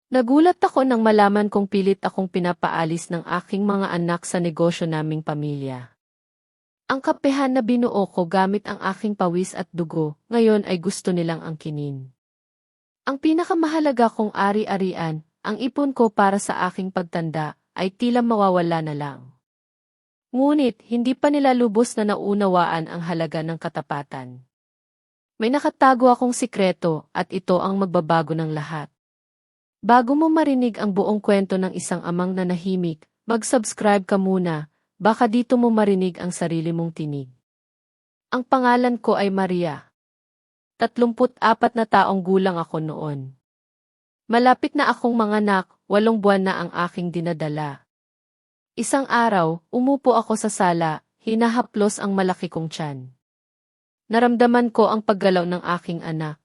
Nagulat ako nang malaman kong pilit akong pinapaalis ng aking mga anak sa negosyo naming pamilya. Ang kapehan na binuo ko gamit ang aking pawis at dugo, ngayon ay gusto nilang angkinin. Ang pinakamahalaga kong ari-arian, ang ipon ko para sa aking pagtanda, ay tila mawawala na lang. Ngunit, hindi pa nila lubos na naunawaan ang halaga ng katapatan. May nakatago akong sikreto at ito ang magbabago ng lahat. Bago mo marinig ang buong kwento ng isang amang nanahimik, mag-subscribe ka muna, baka dito mo marinig ang sarili mong tinig. Ang pangalan ko ay Maria. 34 na taong gulang ako noon. Malapit na akong manganak, 8 buwan na ang aking dinadala. Isang araw, umupo ako sa sala, hinahaplos ang malaki kong tiyan. Naramdaman ko ang paggalaw ng aking anak.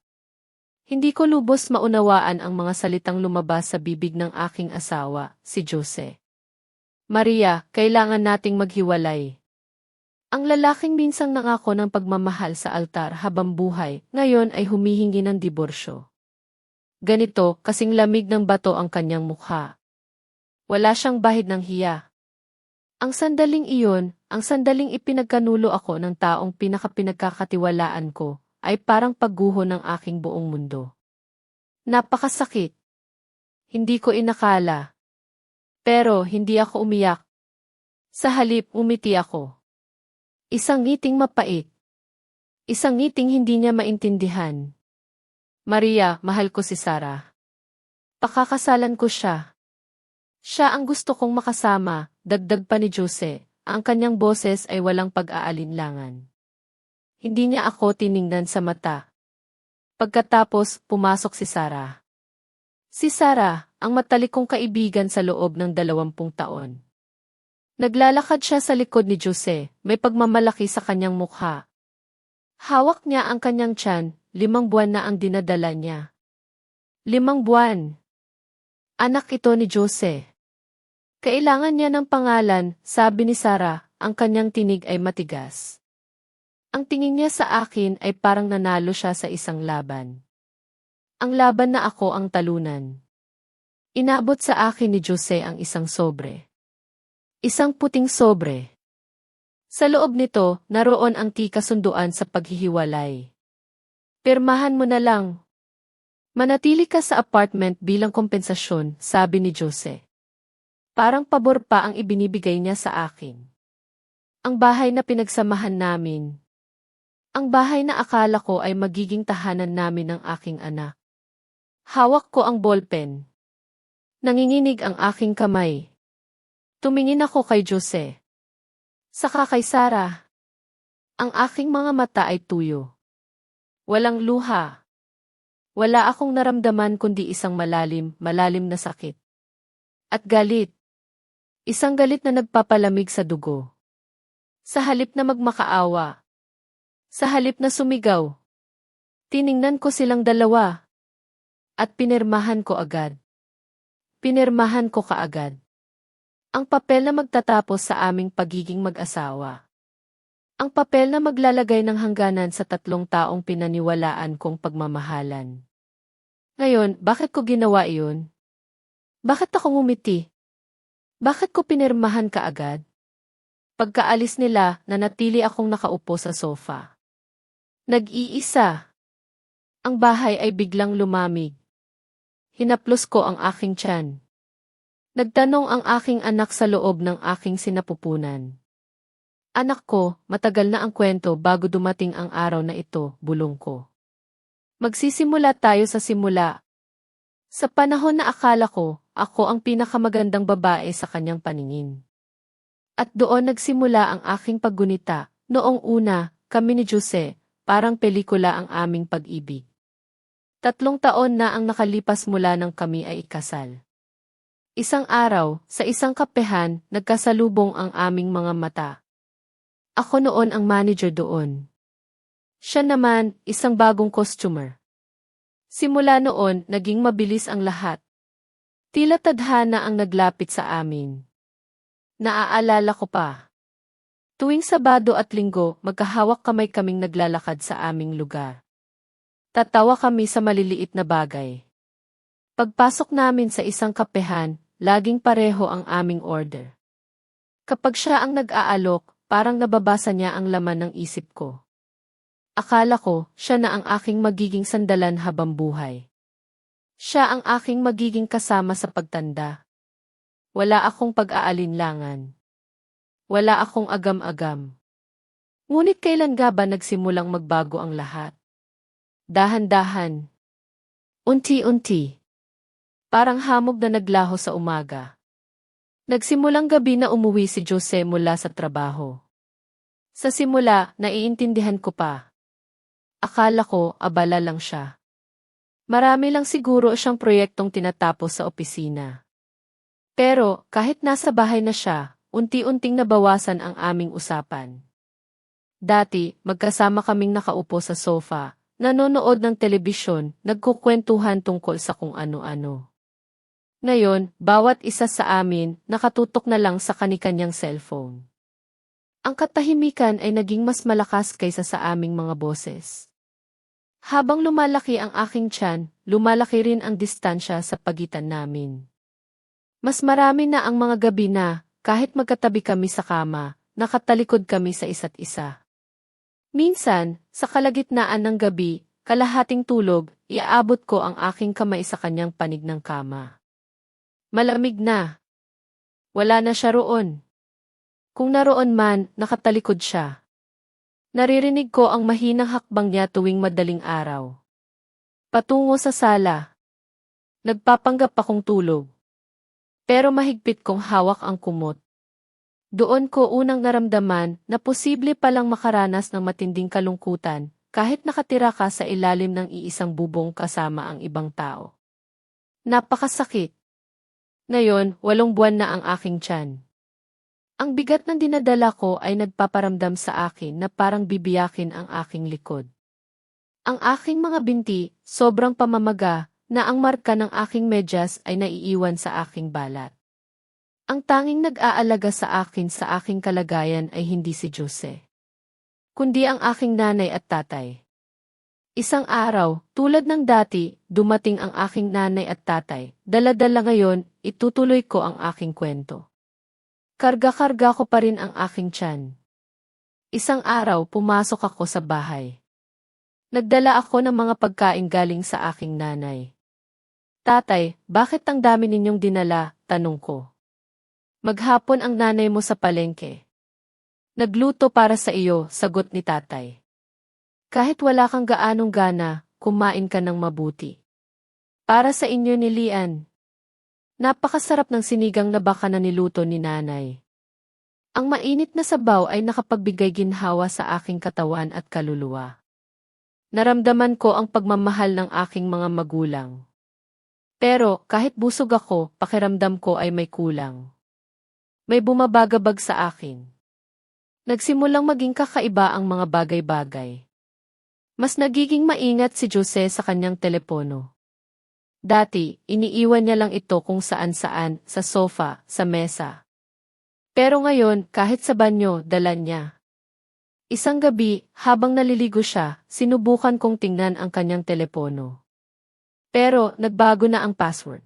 Hindi ko lubos maunawaan ang mga salitang lumabas sa bibig ng aking asawa, si Jose. Maria, kailangan nating maghiwalay. Ang lalaking minsang nangako ng pagmamahal sa altar habang buhay, ngayon ay humihingi ng diborsyo. Ganito, kasing lamig ng bato ang kanyang mukha. Wala siyang bahid ng hiya. Ang sandaling iyon, ang sandaling ipinagkanulo ako ng taong pinakapinagkakatiwalaan ko, ay parang pagguho ng aking buong mundo. Napakasakit. Hindi ko inakala. Pero hindi ako umiyak. Sa halip, umiti ako. Isang ngiting mapait. Isang ngiting hindi niya maintindihan. Maria, mahal ko si Sarah. Pakakasalan ko siya. Siya ang gusto kong makasama, dagdag pa ni Jose, ang kanyang boses ay walang pag-aalinlangan. Hindi niya ako tiningnan sa mata. Pagkatapos, pumasok si Sarah. Si Sarah, ang matalikong kaibigan sa loob ng 20 taon. Naglalakad siya sa likod ni Jose, may pagmamalaki sa kanyang mukha. Hawak niya ang kanyang tiyan, 5 buwan na ang dinadala niya. 5 buwan. Anak ito ni Jose. Kailangan niya ng pangalan, sabi ni Sarah, ang kanyang tinig ay matigas. Ang tingin niya sa akin ay parang nanalo siya sa isang laban. Ang laban na ako ang talunan. Inabot sa akin ni Jose ang isang sobre. Isang puting sobre. Sa loob nito, naroon ang kasunduan sa paghihiwalay. Pirmahan mo na lang. Manatili ka sa apartment bilang kompensasyon, sabi ni Jose. Parang pabor pa ang ibinibigay niya sa akin. Ang bahay na pinagsamahan namin. Ang bahay na akala ko ay magiging tahanan namin ng aking anak. Hawak ko ang ballpen. Nanginginig ang aking kamay. Tumingin ako kay Jose. Saka kay Sarah. Ang aking mga mata ay tuyo. Walang luha. Wala akong naramdaman kundi isang malalim na sakit. At galit. Isang galit na nagpapalamig sa dugo. Sa halip na magmakaawa. Sa halip na sumigaw. Tiningnan ko silang dalawa. At pinirmahan ko agad. Pinirmahan ko kaagad. Ang papel na magtatapos sa aming pagiging mag-asawa. Ang papel na maglalagay ng hangganan sa 3 taong pinaniwalaan kong pagmamahalan. Ngayon, bakit ko ginawa iyon? Bakit ako ngumiti? Bakit ko pinirmahan kaagad? Pagkaalis nila, nanatili akong nakaupo sa sofa. Nag-iisa. Ang bahay ay biglang lumamig. Hinaplos ko ang aking tiyan. Nagtanong ang aking anak sa loob ng aking sinapupunan. Anak ko, matagal na ang kwento bago dumating ang araw na ito, bulong ko. Magsisimula tayo sa simula. Sa panahon na akala ko, ako ang pinakamagandang babae sa kanyang paningin. At doon nagsimula ang aking paggunita. Noong una, kami ni Jose, parang pelikula ang aming pag-ibig. 3 taon na ang nakalipas mula nang kami ay ikasal. Isang araw, sa isang kapehan, nagkasalubong ang aming mga mata. Ako noon ang manager doon. Siya naman, isang bagong customer. Simula noon, naging mabilis ang lahat. Tila tadhana ang naglapit sa amin. Naaalala ko pa. Tuwing Sabado at Linggo, magkahawak kamay kaming naglalakad sa aming lugar. Tatawa kami sa maliliit na bagay. Pagpasok namin sa isang kapehan, laging pareho ang aming order. Kapag siya ang nag-aalok, parang nababasa niya ang laman ng isip ko. Akala ko, siya na ang aking magiging sandalan habang buhay. Siya ang aking magiging kasama sa pagtanda. Wala akong pag-aalinlangan. Wala akong agam-agam. Ngunit kailan nga ba nagsimulang magbago ang lahat? Dahan-dahan. Unti-unti. Parang hamog na naglaho sa umaga. Nagsimulang gabi na umuwi si Jose mula sa trabaho. Sa simula, naiintindihan ko pa. Akala ko, abala lang siya. Marami lang siguro siyang proyektong tinatapos sa opisina. Pero, kahit nasa bahay na siya, unti-unting nabawasan ang aming usapan. Dati, magkasama kaming nakaupo sa sofa, nanonood ng telebisyon, nagkukwentuhan tungkol sa kung ano-ano. Ngayon, bawat isa sa amin, nakatutok na lang sa kani-kanyang cellphone. Ang katahimikan ay naging mas malakas kaysa sa aming mga boses. Habang lumalaki ang aking tiyan, lumalaki rin ang distansya sa pagitan namin. Mas marami na ang mga gabi na, kahit magkatabi kami sa kama, nakatalikod kami sa isa't isa. Minsan, sa kalagitnaan ng gabi, kalahating tulog, iaabot ko ang aking kamay sa kanyang panig ng kama. Malamig na. Wala na siya roon. Kung naroon man, nakatalikod siya. Naririnig ko ang mahinang hakbang niya tuwing madaling araw. Patungo sa sala. Nagpapanggap akong tulog. Pero mahigpit kong hawak ang kumot. Doon ko unang naramdaman na posible palang makaranas ng matinding kalungkutan kahit nakatira ka sa ilalim ng iisang bubong kasama ang ibang tao. Napakasakit. Ngayon, 8 buwan na ang aking tiyan. Ang bigat ng dinadala ko ay nagpaparamdam sa akin na parang bibiyakin ang aking likod. Ang aking mga binti, sobrang pamamaga, na ang marka ng aking medyas ay naiiwan sa aking balat. Ang tanging nag-aalaga sa akin sa aking kalagayan ay hindi si Jose, kundi ang aking nanay at tatay. Isang araw, tulad ng dati, dumating ang aking nanay at tatay. Dala-dala ngayon, itutuloy ko ang aking kwento. Karga-karga ko pa rin ang aking tiyan. Isang araw, pumasok ako sa bahay. Nagdala ako ng mga pagkain galing sa aking nanay. Tatay, bakit ang dami ninyong dinala? Tanong ko. Maghapon ang nanay mo sa palengke. Nagluto para sa iyo, sagot ni tatay. Kahit wala kang gaanong gana, kumain ka ng mabuti. Para sa inyo ni Lian. Napakasarap ng sinigang na baka na niluto ni nanay. Ang mainit na sabaw ay nakapagbigay ginhawa sa aking katawan at kaluluwa. Naramdaman ko ang pagmamahal ng aking mga magulang. Pero kahit busog ako, pakiramdam ko ay may kulang. May bumabagabag sa akin. Nagsimulang maging kakaiba ang mga bagay-bagay. Mas nagiging maingat si Jose sa kanyang telepono. Dati, iniiwan niya lang ito kung saan-saan, sa sofa, sa mesa. Pero ngayon, kahit sa banyo, dala niya. Isang gabi, habang naliligo siya, sinubukan kong tingnan ang kanyang telepono. Pero, nagbago na ang password.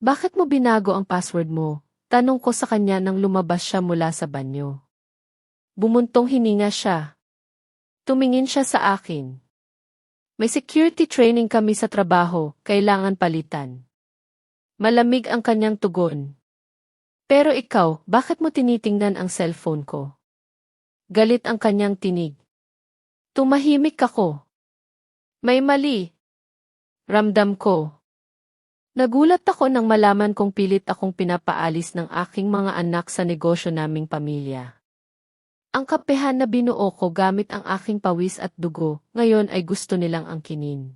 Bakit mo binago ang password mo? Tanong ko sa kanya nang lumabas siya mula sa banyo. Bumuntong hininga siya. Tumingin siya sa akin. May security training kami sa trabaho, kailangan palitan. Malamig ang kanyang tugon. Pero ikaw, bakit mo tinitingnan ang cellphone ko? Galit ang kanyang tinig. Tumahimik ako. May mali. Ramdam ko. Nagulat ako nang malaman kong pilit akong pinapaalis ng aking mga anak sa negosyo naming pamilya. Ang kapehan na binuo ko gamit ang aking pawis at dugo, ngayon ay gusto nilang angkinin.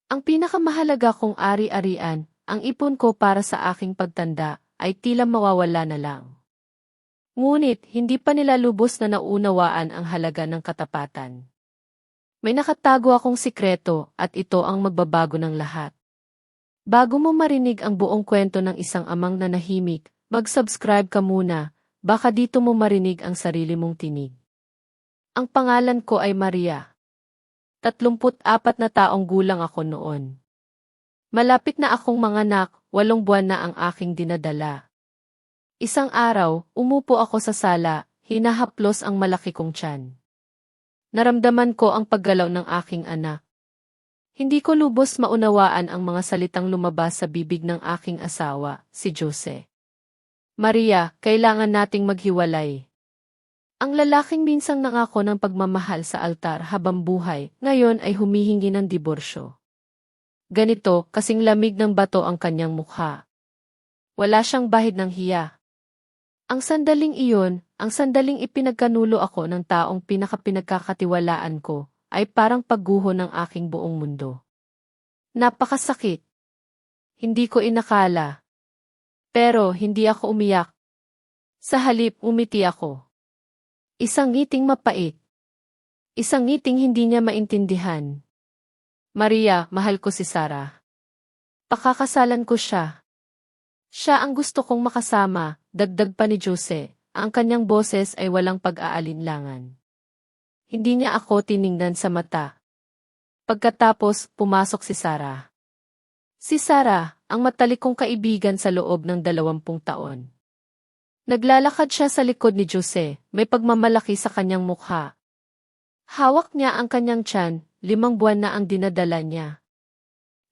Ang pinakamahalaga kong ari-arian, ang ipon ko para sa aking pagtanda, ay tila mawawala na lang. Ngunit, hindi pa nila lubos na naunawaan ang halaga ng katapatan. May nakatago akong sikreto at ito ang magbabago ng lahat. Bago mo marinig ang buong kwento ng isang amang nanahimik, mag-subscribe ka muna. Baka dito mo marinig ang sarili mong tinig. Ang pangalan ko ay Maria. 34 na taong gulang ako noon. Malapit na akong manganak, 8 buwan na ang aking dinadala. Isang araw, umupo ako sa sala, hinahaplos ang malaki kong tiyan. Naramdaman ko ang paggalaw ng aking anak. Hindi ko lubos maunawaan ang mga salitang lumabas sa bibig ng aking asawa, si Jose. Maria, kailangan nating maghiwalay. Ang lalaking minsang nangako ng pagmamahal sa altar habang buhay, ngayon ay humihingi ng diborsyo. Ganito, kasing lamig ng bato ang kanyang mukha. Wala siyang bahid ng hiya. Ang sandaling iyon, ang sandaling ipinagkanulo ako ng taong pinakapinagkakatiwalaan ko, ay parang pagguho ng aking buong mundo. Napakasakit. Hindi ko inakala. Pero hindi ako umiyak. Sa halip, umiti ako. Isang ngiting mapait. Isang ngiting hindi niya maintindihan. Maria, mahal ko si Sarah. Pakakasalan ko siya. Siya ang gusto kong makasama, dagdag pa ni Jose, ang kanyang boses ay walang pag-aalinlangan. Hindi niya ako tiningnan sa mata. Pagkatapos, pumasok si Sarah. Si Sarah, ang matalikong kaibigan sa loob ng 20 taon. Naglalakad siya sa likod ni Jose, may pagmamalaki sa kanyang mukha. Hawak niya ang kanyang tiyan, 5 buwan na ang dinadala niya.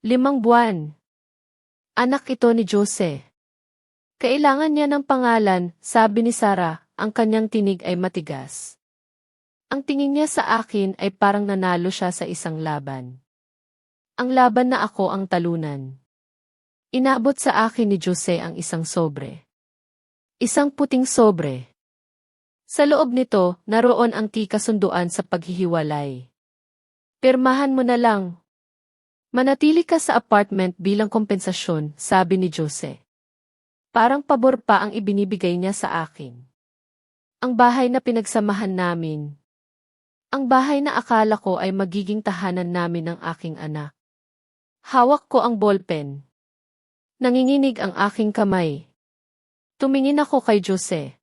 5 buwan. Anak ito ni Jose. Kailangan niya ng pangalan, sabi ni Sarah, ang kanyang tinig ay matigas. Ang tingin niya sa akin ay parang nanalo siya sa isang laban. Ang laban na ako ang talunan. Inabot sa akin ni Jose ang isang sobre. Isang puting sobre. Sa loob nito, naroon ang kasunduan sa paghihiwalay. Pirmahan mo na lang. Manatili ka sa apartment bilang kompensasyon, sabi ni Jose. Parang pabor pa ang ibinibigay niya sa akin. Ang bahay na pinagsamahan namin. Ang bahay na akala ko ay magiging tahanan namin ng aking anak. Hawak ko ang ballpen. Nanginginig ang aking kamay. Tumingin ako kay Jose.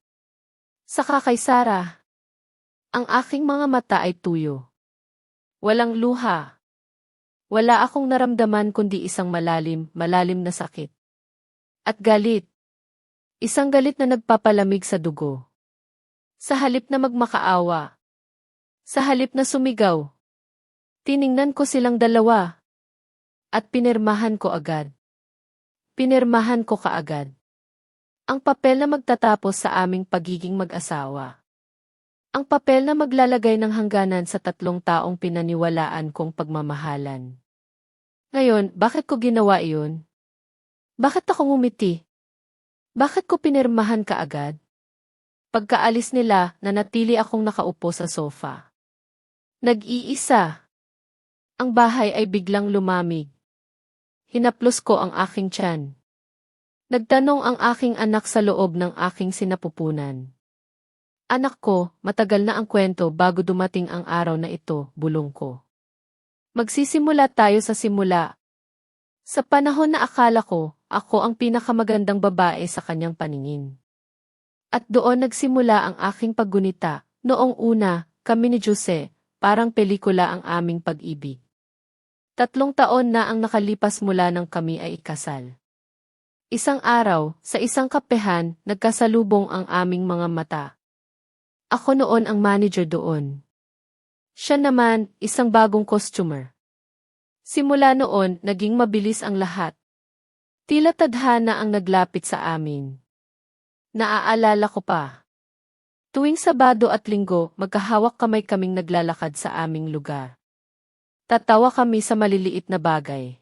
Saka kay Sarah. Ang aking mga mata ay tuyo. Walang luha. Wala akong naramdaman kundi isang malalim na sakit. At galit. Isang galit na nagpapalamig sa dugo. Sa halip na magmakaawa. Sa halip na sumigaw. Tiningnan ko silang dalawa. At pinirmahan ko agad. Pinirmahan ko kaagad. Ang papel na magtatapos sa aming pagiging mag-asawa. Ang papel na maglalagay ng hangganan sa 3 taong pinaniwalaan kong pagmamahalan. Ngayon, bakit ko ginawa iyon? Bakit ako ngumiti? Bakit ko pinirmahan kaagad? Pagkaalis nila, nanatili akong nakaupo sa sofa. Nag-iisa. Ang bahay ay biglang lumamig. Hinaplos ko ang aking tiyan. Nagtanong ang aking anak sa loob ng aking sinapupunan. Anak ko, matagal na ang kwento bago dumating ang araw na ito, bulong ko. Magsisimula tayo sa simula. Sa panahon na akala ko, ako ang pinakamagandang babae sa kanyang paningin. At doon nagsimula ang aking paggunita. Noong una, kami ni Jose, parang pelikula ang aming pag-ibig. 3 taon na ang nakalipas mula nang kami ay ikasal. Isang araw, sa isang kapehan, nagkasalubong ang aming mga mata. Ako noon ang manager doon. Siya naman, isang bagong customer. Simula noon, naging mabilis ang lahat. Tila tadhana ang naglapit sa amin. Naaalala ko pa. Tuwing Sabado at Linggo, magkahawak kamay kaming naglalakad sa aming lugar. Tatawa kami sa maliliit na bagay.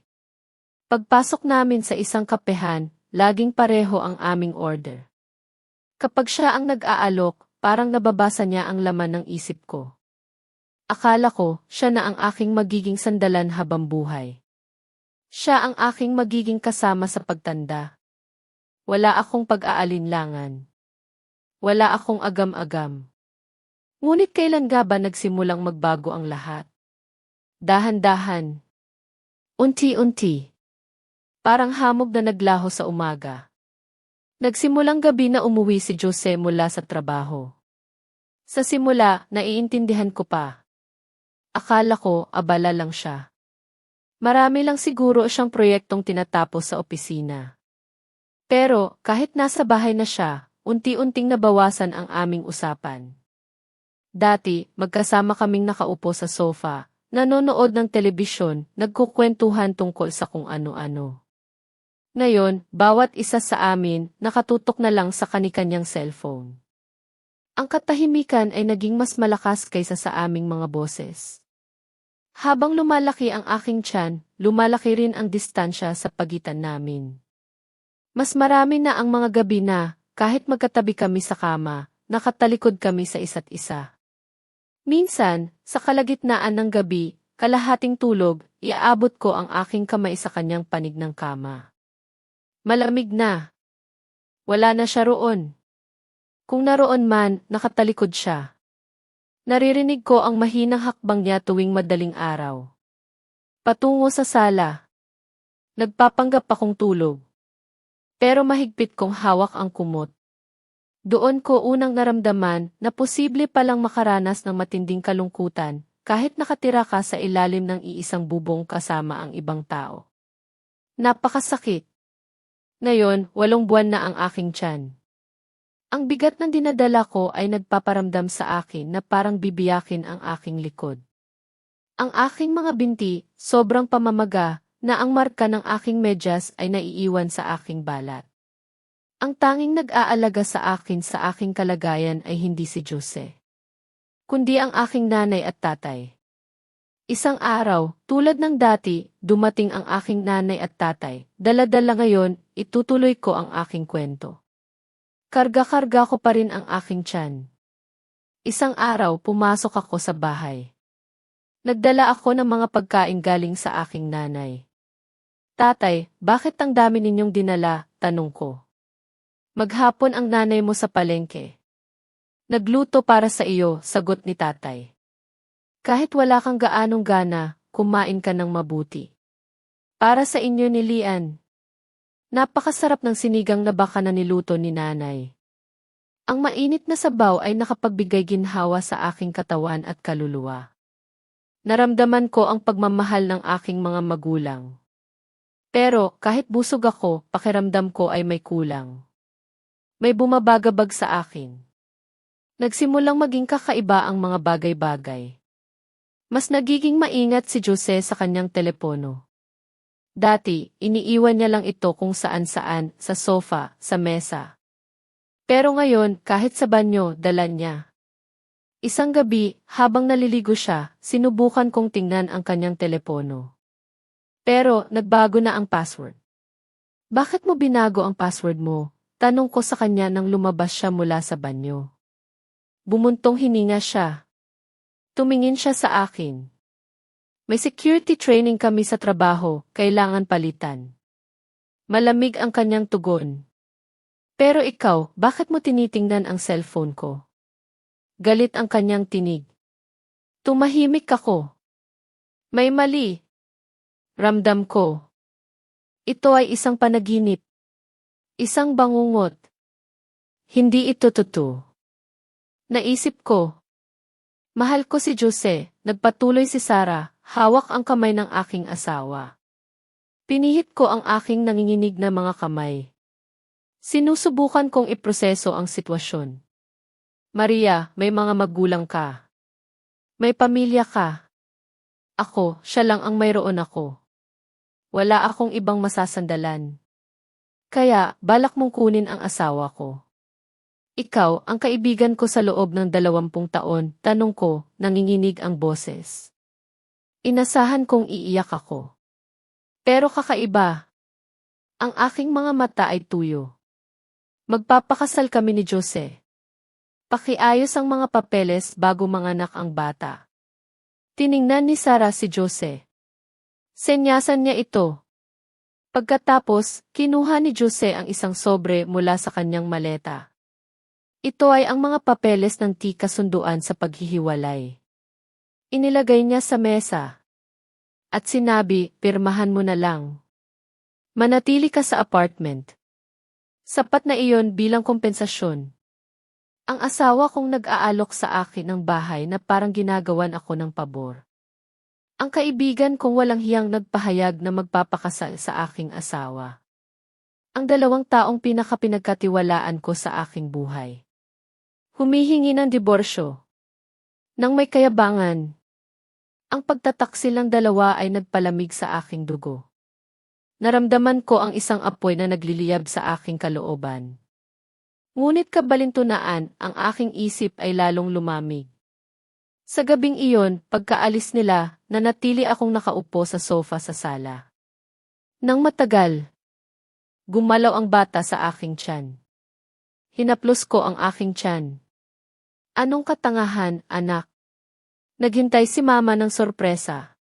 Pagpasok namin sa isang kapehan, laging pareho ang aming order. Kapag siya ang nag-aalok, parang nababasa niya ang laman ng isip ko. Akala ko, siya na ang aking magiging sandalan habang buhay. Siya ang aking magiging kasama sa pagtanda. Wala akong pag-aalinlangan. Wala akong agam-agam. Ngunit kailan nga ba nagsimulang magbago ang lahat? Dahan-dahan. Unti-unti. Parang hamog na naglaho sa umaga. Nagsimulang gabi na umuwi si Jose mula sa trabaho. Sa simula, naiintindihan ko pa. Akala ko, abala lang siya. Marami lang siguro siyang proyektong tinatapos sa opisina. Pero, kahit nasa bahay na siya, unti-unting nabawasan ang aming usapan. Dati, magkasama kaming nakaupo sa sofa, nanonood ng telebisyon, nagkukwentuhan tungkol sa kung ano-ano. Ngayon, bawat isa sa amin, nakatutok na lang sa kanikanyang cellphone. Ang katahimikan ay naging mas malakas kaysa sa aming mga boses. Habang lumalaki ang aking tiyan, lumalaki rin ang distansya sa pagitan namin. Mas marami na ang mga gabi na, kahit magkatabi kami sa kama, nakatalikod kami sa isa't isa. Minsan, sa kalagitnaan ng gabi, kalahating tulog, iaabot ko ang aking kamay sa kanyang panig ng kama. Malamig na. Wala na siya roon. Kung naroon man, nakatalikod siya. Naririnig ko ang mahinang hakbang niya tuwing madaling araw. Patungo sa sala. Nagpapanggap akong tulog. Pero mahigpit kong hawak ang kumot. Doon ko unang naramdaman na posible palang makaranas ng matinding kalungkutan kahit nakatira ka sa ilalim ng iisang bubong kasama ang ibang tao. Napakasakit. Ngayon, 8 buwan na ang aking tiyan. Ang bigat ng dinadala ko ay nagpaparamdam sa akin na parang bibiyakin ang aking likod. Ang aking mga binti, sobrang pamamaga, na ang marka ng aking medyas ay naiiwan sa aking balat. Ang tanging nag-aalaga sa akin sa aking kalagayan ay hindi si Jose, kundi ang aking nanay at tatay. Isang araw, tulad ng dati, dumating ang aking nanay at tatay. Dala-dala ngayon, itutuloy ko ang aking kwento. Karga-karga ko pa rin ang aking tiyan. Isang araw, pumasok ako sa bahay. Nagdala ako ng mga pagkain galing sa aking nanay. Tatay, bakit ang dami ninyong dinala? Tanong ko. Maghapon ang nanay mo sa palengke. Nagluto para sa iyo, sagot ni tatay. Kahit wala kang gaanong gana, kumain ka ng mabuti. Para sa inyo ni Lian. Napakasarap ng sinigang na baka na niluto ni nanay. Ang mainit na sabaw ay nakapagbigay ginhawa sa aking katawan at kaluluwa. Naramdaman ko ang pagmamahal ng aking mga magulang. Pero kahit busog ako, pakiramdam ko ay may kulang. May bumabagabag sa akin. Nagsimulang maging kakaiba ang mga bagay-bagay. Mas nagiging maingat si Jose sa kanyang telepono. Dati, iniiwan niya lang ito kung saan-saan, sa sofa, sa mesa. Pero ngayon, kahit sa banyo, dala niya. Isang gabi, habang naliligo siya, sinubukan kong tingnan ang kanyang telepono. Pero, nagbago na ang password. Bakit mo binago ang password mo? Tanong ko sa kanya nang lumabas siya mula sa banyo. Bumuntong hininga siya. Tumingin siya sa akin. May security training kami sa trabaho, kailangan palitan. Malamig ang kanyang tugon. Pero ikaw, bakit mo tinitingnan ang cellphone ko? Galit ang kanyang tinig. Tumahimik ako. May mali. Ramdam ko. Ito ay isang panaginip. Isang bangungot. Hindi ito totoo. Naisip ko. Mahal ko si Jose, nagpatuloy si Sarah, hawak ang kamay ng aking asawa. Pinihit ko ang aking nanginginig na mga kamay. Sinusubukan kong iproseso ang sitwasyon. Maria, may mga magulang ka. May pamilya ka. Ako, siya lang ang mayroon ako. Wala akong ibang masasandalan. Kaya, balak mong kunin ang asawa ko. Ikaw, ang kaibigan ko sa loob ng 20 taon, tanong ko, nanginginig ang boses. Inasahan kong iiyak ako. Pero kakaiba. Ang aking mga mata ay tuyo. Magpapakasal kami ni Jose. Pakiayos ang mga papeles bago manganak ang bata. Tiningnan ni Sarah si Jose. Senyasan niya ito. Pagkatapos, kinuha ni Jose ang isang sobre mula sa kanyang maleta. Ito ay ang mga papeles ng kasunduan sa paghihiwalay. Inilagay niya sa mesa. At sinabi, pirmahan mo na lang. Manatili ka sa apartment. Sapat na iyon bilang kompensasyon. Ang asawa kong nag-aalok sa akin ng bahay na parang ginagawan ako ng pabor. Ang kaibigan kong walang hiyang nagpahayag na magpapakasal sa aking asawa. Ang 2 taong pinakapinagkatiwalaan ko sa aking buhay. Humihingi ng diborsyo. Nang may kayabangan. Ang pagtataksil ng 2 ay nagpalamig sa aking dugo. Naramdaman ko ang isang apoy na nagliliyab sa aking kalooban. Ngunit kabalintunaan, ang aking isip ay lalong lumamig. Sa gabing iyon, pagkaalis nila, nanatili akong nakaupo sa sofa sa sala. Nang matagal, gumalaw ang bata sa aking tiyan. Hinaplos ko ang aking tiyan. Anong katangahan, anak? Naghintay si mama ng sorpresa.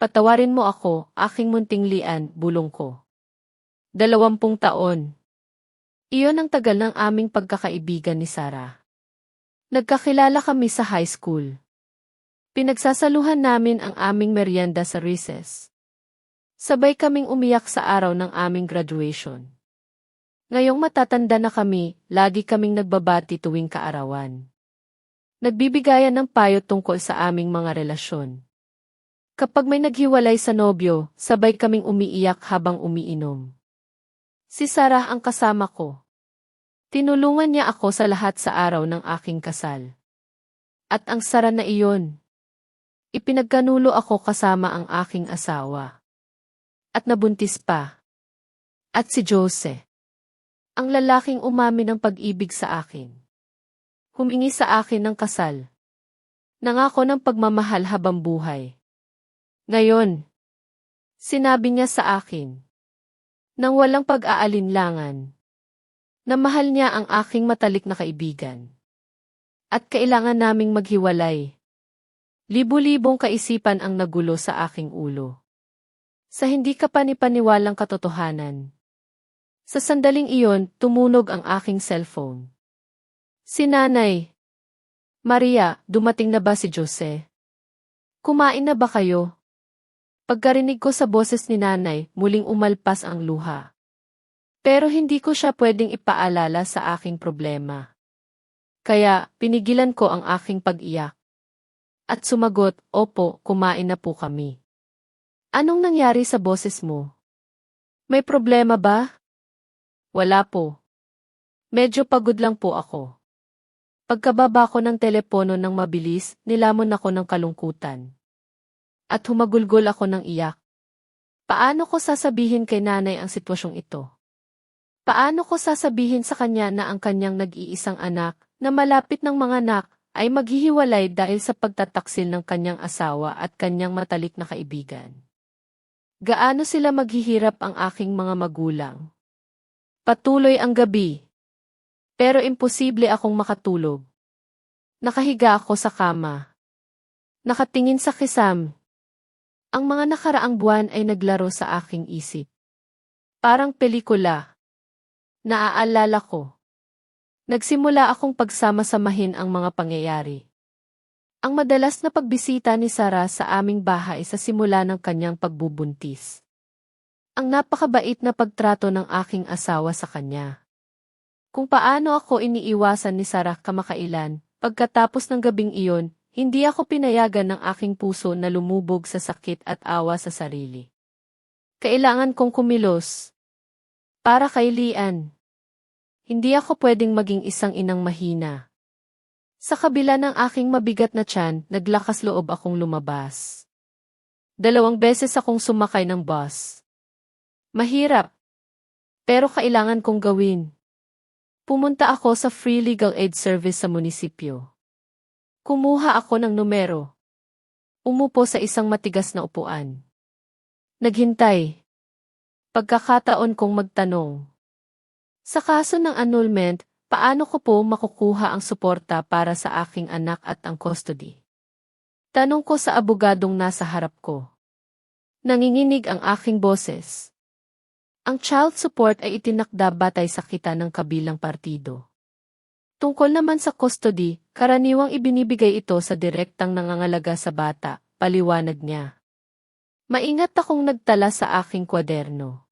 Patawarin mo ako, aking munting lian, bulong ko. 20 taon. Iyon ang tagal ng aming pagkakaibigan ni Sarah. Nagkakilala kami sa high school. Pinagsasaluhan namin ang aming merienda sa recess. Sabay kaming umiyak sa araw ng aming graduation. Ngayong matatanda na kami, lagi kaming nagbabati tuwing kaarawan. Nagbibigayan ng payo tungkol sa aming mga relasyon. Kapag may naghiwalay sa nobyo, sabay kaming umiiyak habang umiinom. Si Sarah ang kasama ko. Tinulungan niya ako sa lahat sa araw ng aking kasal. At ang sara na iyon. Ipinagkanulo ako kasama ang aking asawa. At nabuntis pa. At si Jose. Ang lalaking umamin ng pag-ibig sa akin. Humingi sa akin ng kasal. Nangako ng pagmamahal habang buhay. Ngayon, sinabi niya sa akin, nang walang pag-aalinlangan, na mahal niya ang aking matalik na kaibigan. At kailangan naming maghiwalay. Libu-libong kaisipan ang nagulo sa aking ulo. Sa hindi kapanipaniwalang katotohanan. Sa sandaling iyon, tumunog ang aking cellphone. Si Nanay. Maria, dumating na ba si Jose? Kumain na ba kayo? Pagkarinig ko sa boses ni Nanay, muling umalpas ang luha. Pero hindi ko siya pwedeng ipaalala sa aking problema. Kaya, pinigilan ko ang aking pag-iyak. At sumagot, opo, kumain na po kami. Anong nangyari sa boses mo? May problema ba? Wala po. Medyo pagod lang po ako. Pagkababa ko ng telepono ng mabilis, nilamon ako ng kalungkutan. At humagulgol ako ng iyak. Paano ko sasabihin kay Nanay ang sitwasyong ito? Paano ko sasabihin sa kanya na ang kanyang nag-iisang anak, na malapit ng mga anak, ay maghihiwalay dahil sa pagtataksil ng kanyang asawa at kanyang matalik na kaibigan? Gaano sila maghihirap ang aking mga magulang? Patuloy ang gabi. Pero imposible akong makatulog. Nakahiga ako sa kama. Nakatingin sa kisam. Ang mga nakaraang buwan ay naglaro sa aking isip. Parang pelikula. Naaalala ko. Nagsimula akong pagsama-samahin ang mga pangyayari. Ang madalas na pagbisita ni Sarah sa aming bahay sa simula ng kanyang pagbubuntis. Ang napakabait na pagtrato ng aking asawa sa kanya. Kung paano ako iniiwasan ni Sarah kamakailan, pagkatapos ng gabing iyon, hindi ako pinayagan ng aking puso na lumubog sa sakit at awa sa sarili. Kailangan kong kumilos. Para kay Lian. Hindi ako pwedeng maging isang inang mahina. Sa kabila ng aking mabigat na tiyan, naglakas loob akong lumabas. 2 beses akong sumakay ng bus. Mahirap. Pero kailangan kong gawin. Pumunta ako sa free legal aid service sa munisipyo. Kumuha ako ng numero. Umupo sa isang matigas na upuan. Naghintay. Pagkakataon kong magtanong. Sa kaso ng annulment, paano ko po makukuha ang suporta para sa aking anak at ang custody? Tanong ko sa abogadong nasa harap ko. Nanginginig ang aking boses. Ang child support ay itinakda batay sa kita ng kabilang partido. Tungkol naman sa custody, karaniwang ibinibigay ito sa direktang nangangalaga sa bata, paliwanag niya. Maingat akong nagtala sa aking kwaderno.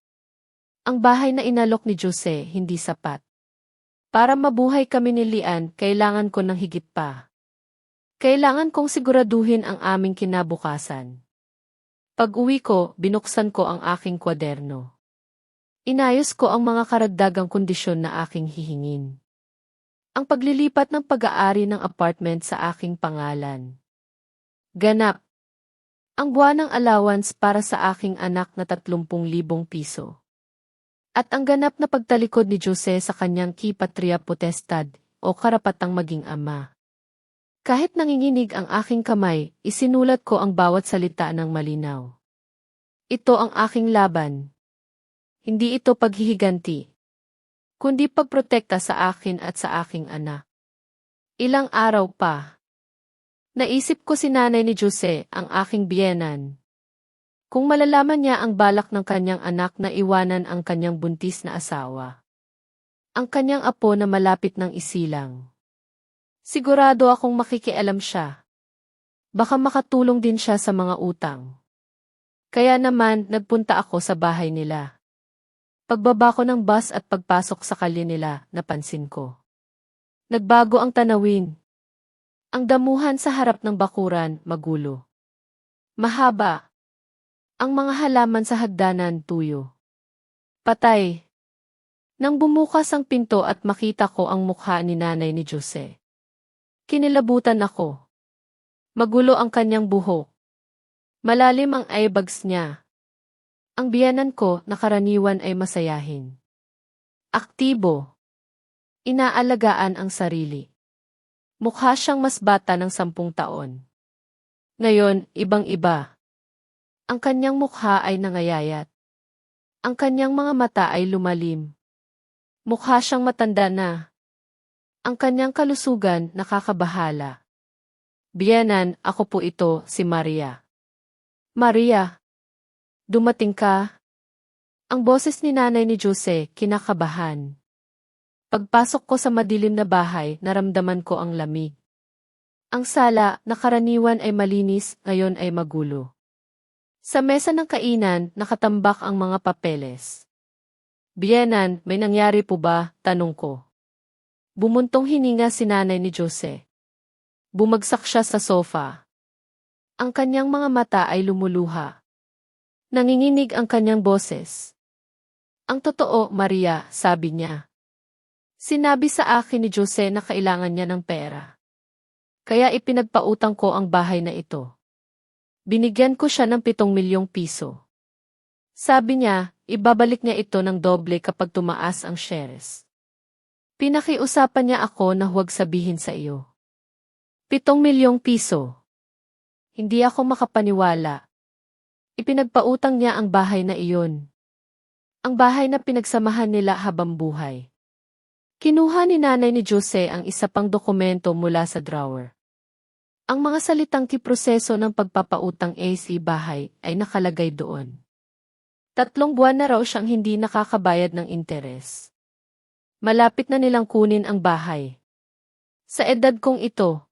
Ang bahay na inalok ni Jose hindi sapat. Para mabuhay kami ni Lian, kailangan ko ng higit pa. Kailangan kong siguraduhin ang aming kinabukasan. Pag-uwi ko, binuksan ko ang aking kwaderno. Inayos ko ang mga karagdagang kondisyon na aking hihingin. Ang paglilipat ng pag-aari ng apartment sa aking pangalan. Ganap. Ang buwanang allowance para sa aking anak na 30,000 piso. At ang ganap na pagtalikod ni Jose sa kanyang patria potestad o karapatang maging ama. Kahit nanginginig ang aking kamay, isinulat ko ang bawat salita ng malinaw. Ito ang aking laban. Hindi ito paghihiganti, kundi pagprotekta sa akin at sa aking anak. Ilang araw pa. Naisip ko si nanay ni Jose, ang aking biyenan. Kung malalaman niya ang balak ng kanyang anak na iwanan ang kanyang buntis na asawa. Ang kanyang apo na malapit ng isilang. Sigurado akong makikialam siya. Baka makatulong din siya sa mga utang. Kaya naman, nagpunta ako sa bahay nila. Pagbaba ko ng bus at pagpasok sa kalye nila, napansin ko. Nagbago ang tanawin. Ang damuhan sa harap ng bakuran, magulo. Mahaba. Ang mga halaman sa hagdanan, tuyo. Patay. Nang bumukas ang pinto at makita ko ang mukha ni nanay ni Jose. Kinilabutan ako. Magulo ang kanyang buhok. Malalim ang eyebags niya. Ang biyanan ko na karaniwan ay masayahin. Aktibo. Inaalagaan ang sarili. Mukha siyang mas bata ng 10 taon. Ngayon, ibang-iba. Ang kanyang mukha ay nangayayat. Ang kanyang mga mata ay lumalim. Mukha siyang matanda na. Ang kanyang kalusugan nakakabahala. Biyanan, ako po ito, si Maria. Maria. Dumating ka? Ang boses ni nanay ni Jose, kinakabahan. Pagpasok ko sa madilim na bahay, naramdaman ko ang lamig. Ang sala, na karaniwan ay malinis, ngayon ay magulo. Sa mesa ng kainan, nakatambak ang mga papeles. Biyenan, may nangyari po ba? Tanong ko. Bumuntong hininga si nanay ni Jose. Bumagsak siya sa sofa. Ang kanyang mga mata ay lumuluha. Nanginginig ang kanyang boses. Ang totoo, Maria, sabi niya. Sinabi sa akin ni Jose na kailangan niya ng pera. Kaya ipinagpautang ko ang bahay na ito. Binigyan ko siya ng 7,000,000 piso. Sabi niya, ibabalik niya ito ng doble kapag tumaas ang shares. Pinakiusapan niya ako na huwag sabihin sa iyo. 7,000,000 piso. Hindi ako makapaniwala. Ipinagpautang niya ang bahay na iyon. Ang bahay na pinagsamahan nila habang buhay. Kinuha ni nanay ni Jose ang isa pang dokumento mula sa drawer. Ang mga salitang kiproseso ng pagpapautang AC bahay ay nakalagay doon. 3 buwan na raw siyang hindi nakakabayad ng interes. Malapit na nilang kunin ang bahay. Sa edad kong ito,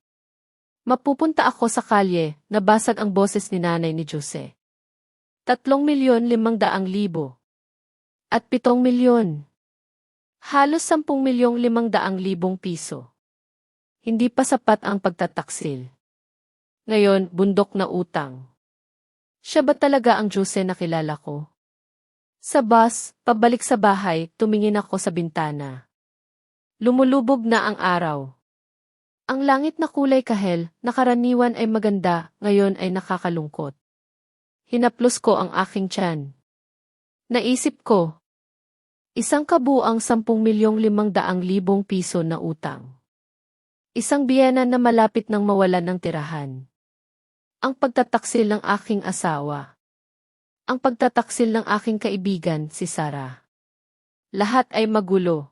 mapupunta ako sa kalye, nabasag ang boses ni nanay ni Jose. 3,500,000 at 7,000,000. Halos 10,500,000 piso. Hindi pa sapat ang pagtataksil. Ngayon, bundok na utang. Siya ba talaga ang Jose na kilala ko? Sa bus, pabalik sa bahay, tumingin ako sa bintana. Lumulubog na ang araw. Ang langit na kulay kahel, na karaniwan ay maganda, ngayon ay nakakalungkot. Hinaplos ko ang aking tiyan. Naisip ko, isang kabuang 10,500,000 piso na utang. Isang biyenan na malapit nang mawalan ng tirahan. Ang pagtataksil ng aking asawa. Ang pagtataksil ng aking kaibigan, si Sarah. Lahat ay magulo.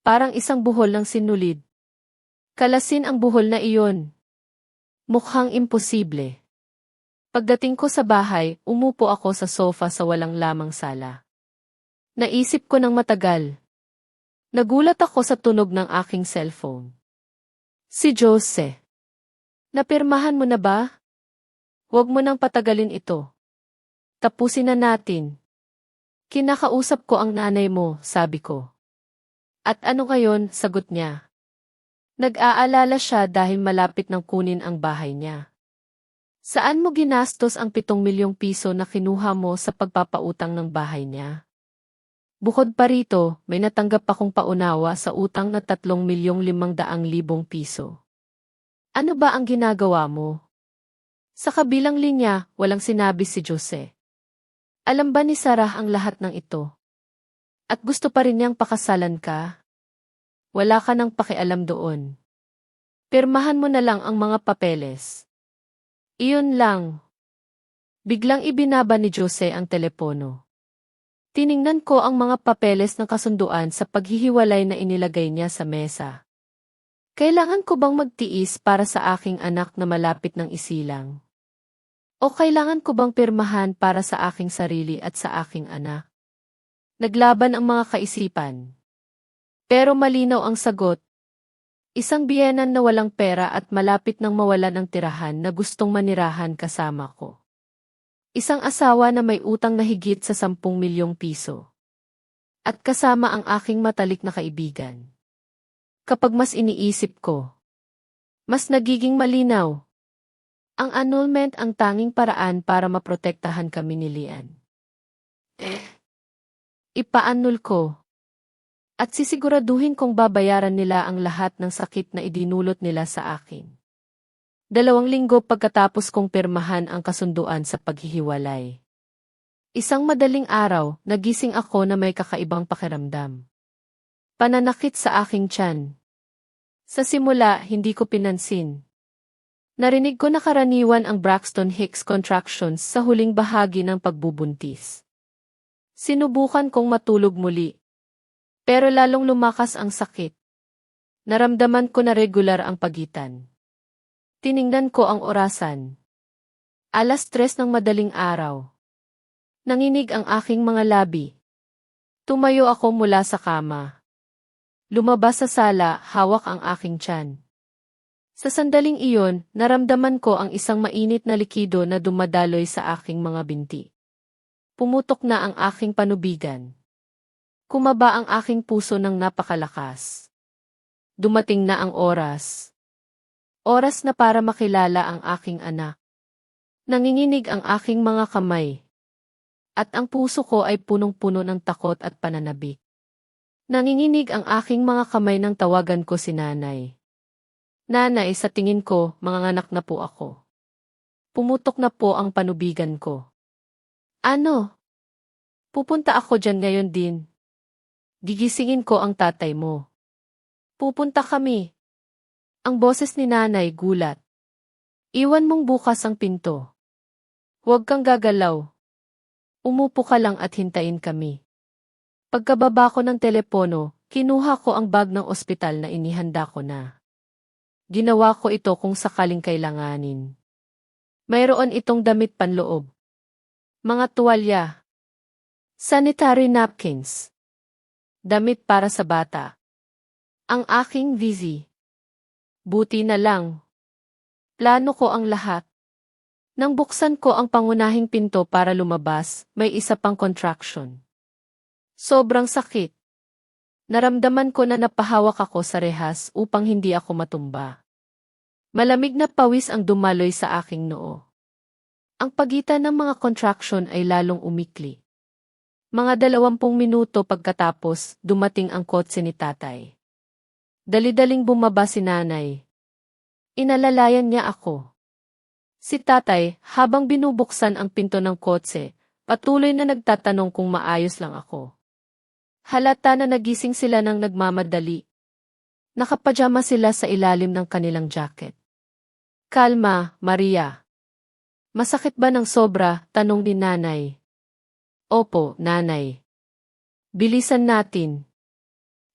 Parang isang buhol ng sinulid. Kalasin ang buhol na iyon. Mukhang imposible. Pagdating ko sa bahay, umupo ako sa sofa sa walang lamang sala. Naisip ko ng matagal. Nagulat ako sa tunog ng aking cellphone. Si Jose. Napirmahan mo na ba? Huwag mo nang patagalin ito. Tapusin na natin. Kinakausap ko ang nanay mo, sabi ko. At ano ngayon, sagot niya. Nag-aalala siya dahil malapit nang kunin ang bahay niya. Saan mo ginastos ang 7 milyong piso na kinuha mo sa pagpapautang ng bahay niya? Bukod pa rito, may natanggap akong paunawa sa utang na 3,500,000 piso. Ano ba ang ginagawa mo? Sa kabilang linya, walang sinabi si Jose. Alam ba ni Sarah ang lahat ng ito? At gusto pa rin niyang pakasalan ka? Wala ka nang pakialam doon. Pirmahan mo na lang ang mga papeles. Iyon lang. Biglang ibinaba ni Jose ang telepono. Tiningnan ko ang mga papeles ng kasunduan sa paghihiwalay na inilagay niya sa mesa. Kailangan ko bang magtiis para sa aking anak na malapit ng isilang? O kailangan ko bang pirmahan para sa aking sarili at sa aking anak? Naglaban ang mga kaisipan. Pero malinaw ang sagot. Isang biyenan na walang pera at malapit nang mawalan ng tirahan na gustong manirahan kasama ko. Isang asawa na may utang na higit sa 10 milyong piso. At kasama ang aking matalik na kaibigan. Kapag mas iniisip ko, mas nagiging malinaw. Ang annulment ang tanging paraan para maprotektahan kami ni Lian. Ipa-annul ko. At sisiguraduhin kong babayaran nila ang lahat ng sakit na idinulot nila sa akin. 2 linggo pagkatapos kong pirmahan ang kasunduan sa paghihiwalay. Isang madaling araw, nagising ako na may kakaibang pakiramdam. Pananakit sa aking tiyan. Sa simula, hindi ko pinansin. Narinig ko na karaniwan ang Braxton Hicks contractions sa huling bahagi ng pagbubuntis. Sinubukan kong matulog muli. Pero lalong lumakas ang sakit. Naramdaman ko na regular ang pagitan. Tiningnan ko ang orasan. 3:00 ng madaling araw. Nanginig ang aking mga labi. Tumayo ako mula sa kama. Lumabas sa sala, hawak ang aking tiyan. Sa sandaling iyon, naramdaman ko ang isang mainit na likido na dumadaloy sa aking mga binti. Pumutok na ang aking panubigan. Kumaba ang aking puso ng napakalakas. Dumating na ang oras. Oras na para makilala ang aking anak. Nanginginig ang aking mga kamay. At ang puso ko ay punong-puno ng takot at pananabik. Nanginginig ang aking mga kamay nang tawagan ko si nanay. Nanay, sa tingin ko, manganganak na po ako. Pumutok na po ang panubigan ko. Ano? Pupunta ako dyan ngayon din. Gigisingin ko ang tatay mo. Pupunta kami. Ang boses ni nanay gulat. Iwan mong bukas ang pinto. Huwag kang gagalaw. Umupo ka lang at hintayin kami. Pagkababa ko ng telepono, kinuha ko ang bag ng ospital na inihanda ko na. Ginawa ko ito kung sakaling kailanganin. Mayroon itong damit panloob. Mga tuwalya. Sanitary napkins. Damit para sa bata. Ang aking vizi. Buti na lang. Plano ko ang lahat. Nang buksan ko ang pangunahing pinto para lumabas, may isa pang contraction. Sobrang sakit. Naramdaman ko na napahawak ako sa rehas upang hindi ako matumba. Malamig na pawis ang dumaloy sa aking noo. Ang pagitan ng mga contraction ay lalong umikli. Mga 20 minuto pagkatapos, dumating ang kotse ni tatay. Dali-daling bumaba si nanay. Inalalayan niya ako. Si tatay, habang binubuksan ang pinto ng kotse, patuloy na nagtatanong kung maayos lang ako. Halata na nagising sila nang nagmamadali. Nakapajama sila sa ilalim ng kanilang jacket. Kalma, Maria. Masakit ba ng sobra? Tanong ni nanay. Opo, nanay. Bilisan natin.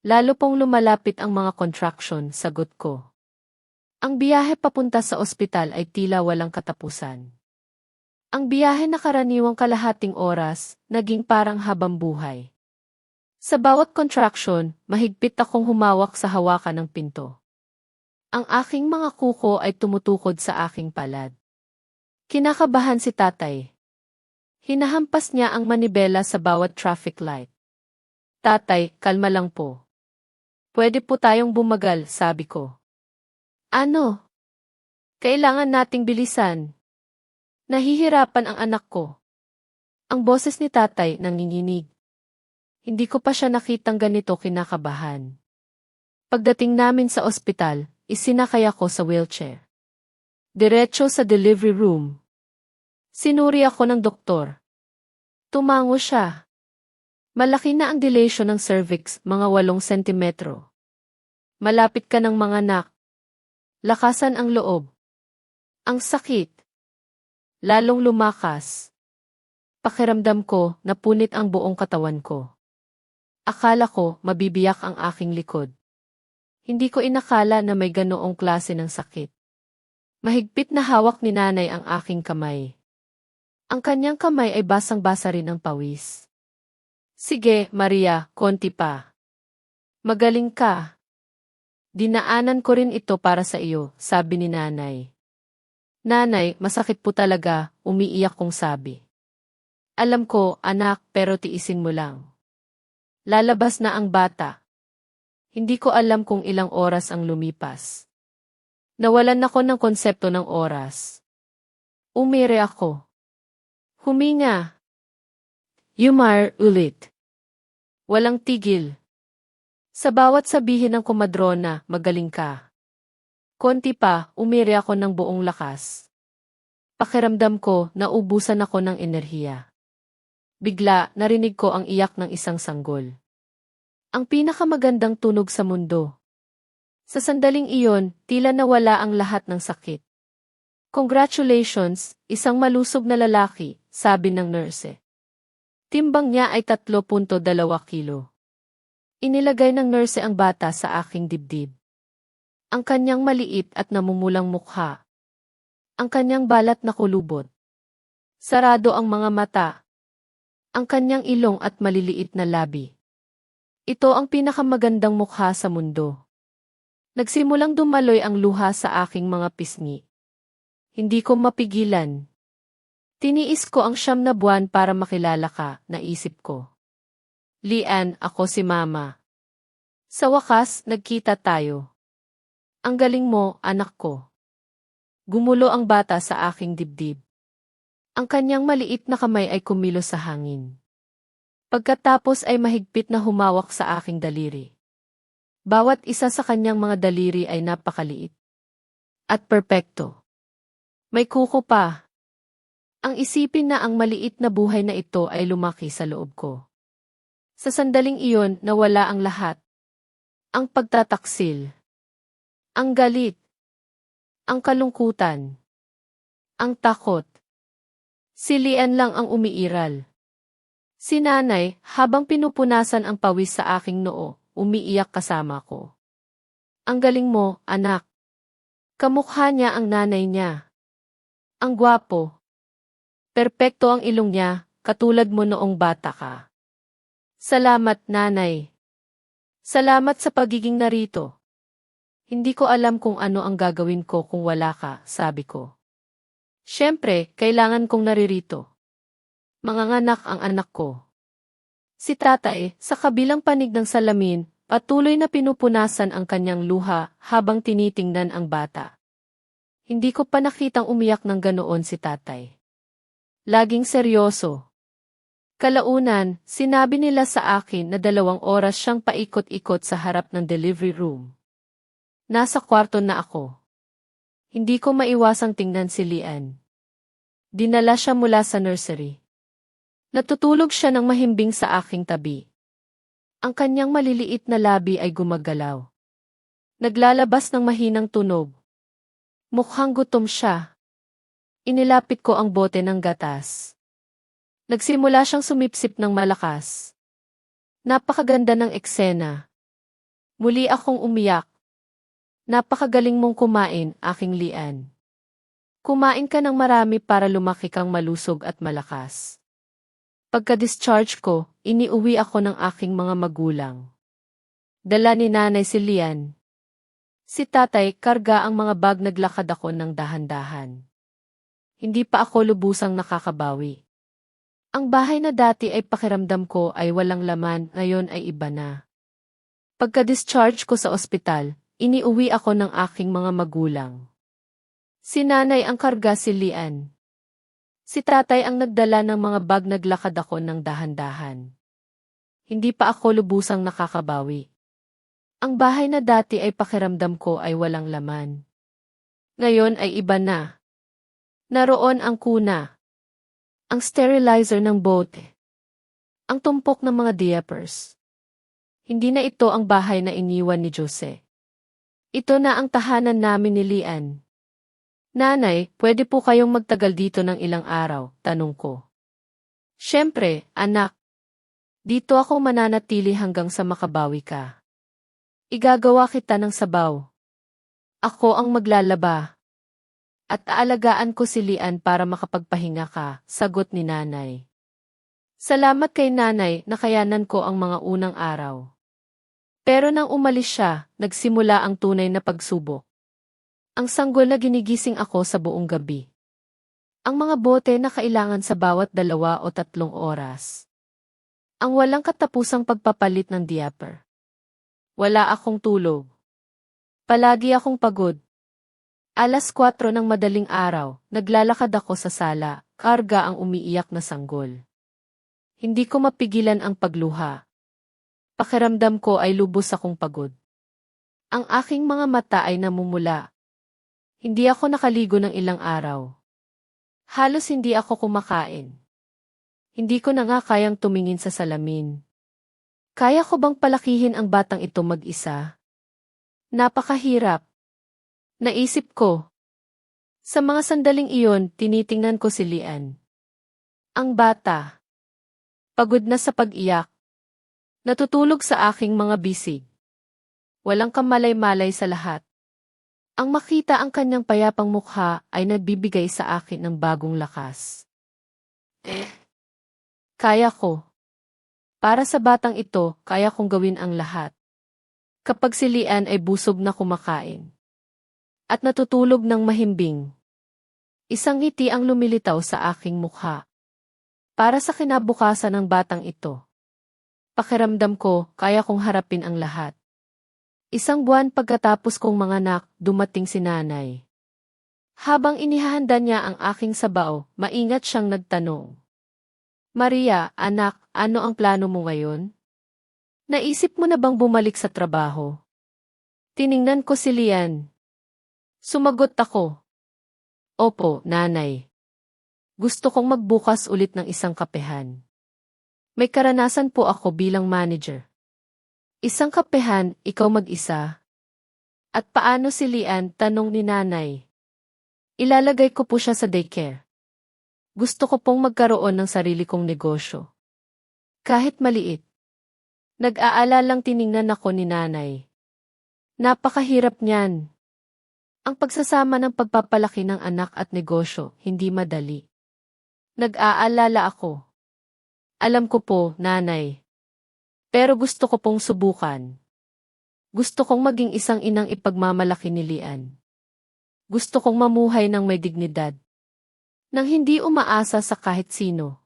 Lalo pong lumalapit ang mga contraction, sagot ko. Ang biyahe papunta sa ospital ay tila walang katapusan. Ang biyahe na karaniwang kalahating oras, naging parang habang buhay. Sa bawat contraction, mahigpit akong humawak sa hawakan ng pinto. Ang aking mga kuko ay tumutukod sa aking palad. Kinakabahan si tatay. Hinahampas niya ang manibela sa bawat traffic light. Tatay, kalma lang po. Pwede po tayong bumagal, sabi ko. Ano? Kailangan nating bilisan. Nahihirapan ang anak ko. Ang boses ni tatay nanginginig. Hindi ko pa siya nakitang ganito kinakabahan. Pagdating namin sa ospital, isinakay ako sa wheelchair. Diretso sa delivery room. Sinuri ako ng doktor. Tumango siya. Malaki na ang dilation ng cervix, mga 8 sentimetro. Malapit ka ng manganak. Lakasan ang loob. Ang sakit. Lalong lumakas. Pakiramdam ko, napunit ang buong katawan ko. Akala ko, mabibiyak ang aking likod. Hindi ko inakala na may ganoong klase ng sakit. Mahigpit na hawak ni nanay ang aking kamay. Ang kanyang kamay ay basang-basa rin ng pawis. Sige, Maria, konti pa. Magaling ka. Dinaanan ko rin ito para sa iyo, sabi ni nanay. Nanay, masakit po talaga, umiiyak kong sabi. Alam ko, anak, pero tiisin mo lang. Lalabas na ang bata. Hindi ko alam kung ilang oras ang lumipas. Nawalan ako ng konsepto ng oras. Umire ako. Huminga. Yumar ulit. Walang tigil. Sa bawat sabihin ng komadrona, magaling ka. Konti pa, umire ako ng buong lakas. Pakiramdam ko, naubusan ako ng enerhiya. Bigla, narinig ko ang iyak ng isang sanggol. Ang pinakamagandang tunog sa mundo. Sa sandaling iyon, tila nawala ang lahat ng sakit. Congratulations, isang malusog na lalaki, sabi ng nurse. Timbang niya ay 3.2 kilo. Inilagay ng nurse ang bata sa aking dibdib. Ang kanyang maliit at namumulang mukha. Ang kanyang balat na kulubot. Sarado ang mga mata. Ang kanyang ilong at maliliit na labi. Ito ang pinakamagandang mukha sa mundo. Nagsimulang dumaloy ang luha sa aking mga pisngi. Hindi ko mapigilan. Tiniis ko ang 9 na buwan para makilala ka, naisip ko. Lian, ako si Mama. Sa wakas, nagkita tayo. Ang galing mo, anak ko. Gumulo ang bata sa aking dibdib. Ang kanyang maliit na kamay ay kumilos sa hangin. Pagkatapos ay mahigpit na humawak sa aking daliri. Bawat isa sa kanyang mga daliri ay napakaliit. At perpekto. May kuko pa. Ang isipin na ang maliit na buhay na ito ay lumaki sa loob ko. Sa sandaling iyon, nawala ang lahat. Ang pagtataksil. Ang galit. Ang kalungkutan. Ang takot. Si Lian lang ang umiiral. Si nanay, habang pinupunasan ang pawis sa aking noo, umiiyak kasama ko. Ang galing mo, anak. Kamukha niya ang nanay niya. Ang gwapo. Perpekto ang ilong niya, katulad mo noong bata ka. Salamat, nanay. Salamat sa pagiging narito. Hindi ko alam kung ano ang gagawin ko kung wala ka, sabi ko. Siyempre, kailangan kong naririto. Manganganak ang anak ko. Si tatay, sa kabilang panig ng salamin, patuloy na pinupunasan ang kanyang luha habang tinitingnan ang bata. Hindi ko pa nakitang umiyak ng ganoon si tatay. Laging seryoso. Kalaunan, sinabi nila sa akin na 2 oras siyang paikot-ikot sa harap ng delivery room. Nasa kwarto na ako. Hindi ko maiwasang tingnan si Lian. Dinala siya mula sa nursery. Natutulog siya ng mahimbing sa aking tabi. Ang kanyang maliliit na labi ay gumagalaw. Naglalabas ng mahinang tunog. Mukhang gutom siya. Inilapit ko ang bote ng gatas. Nagsimula siyang sumipsip ng malakas. Napakaganda ng eksena. Muli akong umiyak. Napakagaling mong kumain, aking Lian. Kumain ka ng marami para lumaki kang malusog at malakas. Pagka-discharge ko, iniuwi ako ng aking mga magulang. Dala ni nanay si Lian. Si tatay, karga ang mga bag, naglakad ako ng dahan-dahan. Hindi pa ako lubusang nakakabawi. Ang bahay na dati ay pakiramdam ko ay walang laman, ngayon ay iba na. Pagka-discharge ko sa ospital, iniuwi ako ng aking mga magulang. Si nanay ang karga si Lian. Si tatay ang nagdala ng mga bag, naglakad ako ng dahan-dahan. Hindi pa ako lubusang nakakabawi. Ang bahay na dati ay pakiramdam ko ay walang laman. Ngayon ay iba na. Naroon ang kuna, ang sterilizer ng bote, ang tumpok ng mga diapers. Hindi na ito ang bahay na iniwan ni Jose. Ito na ang tahanan namin ni Lian. Nanay, pwede po kayong magtagal dito ng ilang araw, tanong ko. Siyempre, anak. Dito ako mananatili hanggang sa makabawi ka. Igagawa kita ng sabaw. Ako ang maglalaba. At aalagaan ko si Lian para makapagpahinga ka, sagot ni nanay. Salamat kay nanay, nakayanan ko ang mga unang araw. Pero nang umalis siya, nagsimula ang tunay na pagsubok. Ang sanggol na ginigising ako sa buong gabi. Ang mga bote na kailangan sa bawat 2 o 3 oras. Ang walang katapusang pagpapalit ng diaper. Wala akong tulog. Palagi akong pagod. 4:00 ng madaling araw, naglalakad ako sa sala, karga ang umiiyak na sanggol. Hindi ko mapigilan ang pagluha. Pakiramdam ko ay lubos akong pagod. Ang aking mga mata ay namumula. Hindi ako nakaligo ng ilang araw. Halos hindi ako kumakain. Hindi ko na nga kayang tumingin sa salamin. Kaya ko bang palakihin ang batang ito mag-isa? Napakahirap. Naisip ko. Sa mga sandaling iyon, tinitingnan ko si Lian. Ang bata. Pagod na sa pag-iyak. Natutulog sa aking mga bisig. Walang kamalay-malay sa lahat. Ang makita ang kanyang payapang mukha ay nagbibigay sa akin ng bagong lakas. Kaya ko. Para sa batang ito, kaya kong gawin ang lahat. Kapag si Lian ay busog na kumakain. At natutulog ng mahimbing. Isang ngiti ang lumilitaw sa aking mukha. Para sa kinabukasan ng batang ito. Pakiramdam ko, kaya kong harapin ang lahat. 1 buwan pagkatapos kong manganak, dumating si nanay. Habang inihahanda niya ang aking sabaw, maingat siyang nagtanong. Maria, anak, ano ang plano mo ngayon? Naisip mo na bang bumalik sa trabaho? Tiningnan ko si Lian. Sumagot ako. Opo, nanay. Gusto kong magbukas ulit ng isang kapehan. May karanasan po ako bilang manager. Isang kapehan, ikaw mag-isa? At paano si Lian, tanong ni nanay. Ilalagay ko po siya sa daycare. Gusto ko pong magkaroon ng sarili kong negosyo. Kahit maliit. Nag-aalalang tiningnan ako ni nanay. Napakahirap niyan. Ang pagsasama ng pagpapalaki ng anak at negosyo, hindi madali. Nag-aalala ako. Alam ko po, nanay. Pero gusto ko pong subukan. Gusto kong maging isang inang ipagmamalaki ni Lian. Gusto kong mamuhay ng may dignidad. Nang hindi umaasa sa kahit sino.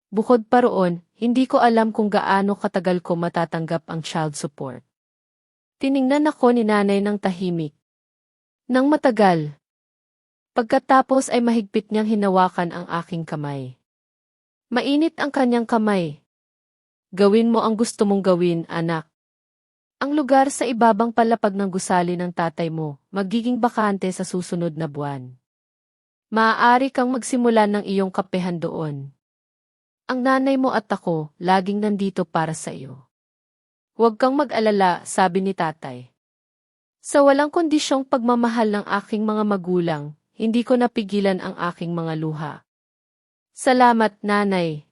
Bukod pa roon, hindi ko alam kung gaano katagal ko matatanggap ang child support. Tiningnan ako ni nanay ng tahimik. Nang matagal. Pagkatapos ay mahigpit niyang hinawakan ang aking kamay. Mainit ang kanyang kamay. Gawin mo ang gusto mong gawin, anak. Ang lugar sa ibabang palapag ng gusali ng tatay mo, magiging bakante sa susunod na buwan. Maaari kang magsimula ng iyong kapehan doon. Ang nanay mo at ako, laging nandito para sa iyo. Huwag kang mag-alala, sabi ni tatay. Sa walang kondisyong pagmamahal ng aking mga magulang, hindi ko napigilan ang aking mga luha. Salamat, nanay.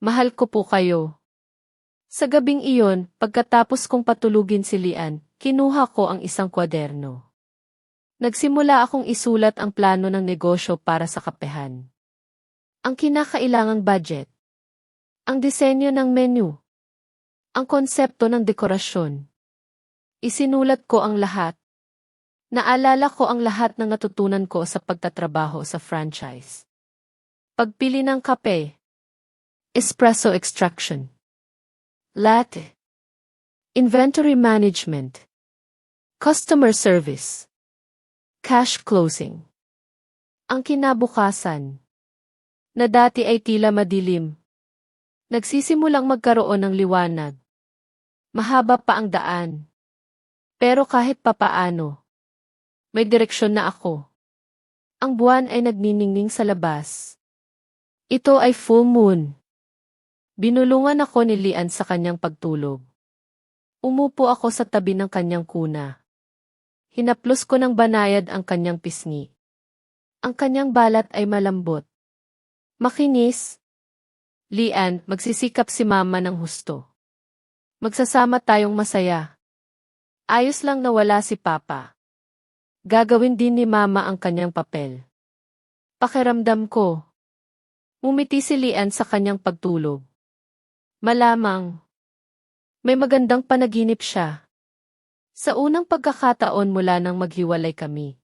Mahal ko po kayo. Sa gabing iyon, pagkatapos kong patulugin si Lian, kinuha ko ang isang kwaderno. Nagsimula akong isulat ang plano ng negosyo para sa kapehan. Ang kinakailangang budget. Ang disenyo ng menu. Ang konsepto ng dekorasyon. Isinulat ko ang lahat. Naalala ko ang lahat ng natutunan ko sa pagtatrabaho sa franchise. Pagpili ng kape. Espresso extraction. Latte. Inventory management. Customer service. Cash closing. Ang kinabukasan. na dati ay tila madilim. Nagsisimulang magkaroon ng liwanag. Mahaba pa ang daan. Pero kahit papaano, may direksyon na ako. Ang buwan ay nagniningning sa labas. Ito ay full moon. Binulungan ako ni Lian sa kanyang pagtulog. Umupo ako sa tabi ng kanyang kuna. Hinaplos ko ng banayad ang kanyang pisngi. Ang kanyang balat ay malambot. Makinis. Lian, magsisikap si mama ng husto. Magsasama tayong masaya. Ayos lang na wala si papa. Gagawin din ni mama ang kanyang papel. Pakiramdam ko. Umiti si Lian sa kanyang pagtulog. Malamang. May magandang panaginip siya. Sa unang pagkakataon mula nang maghiwalay kami.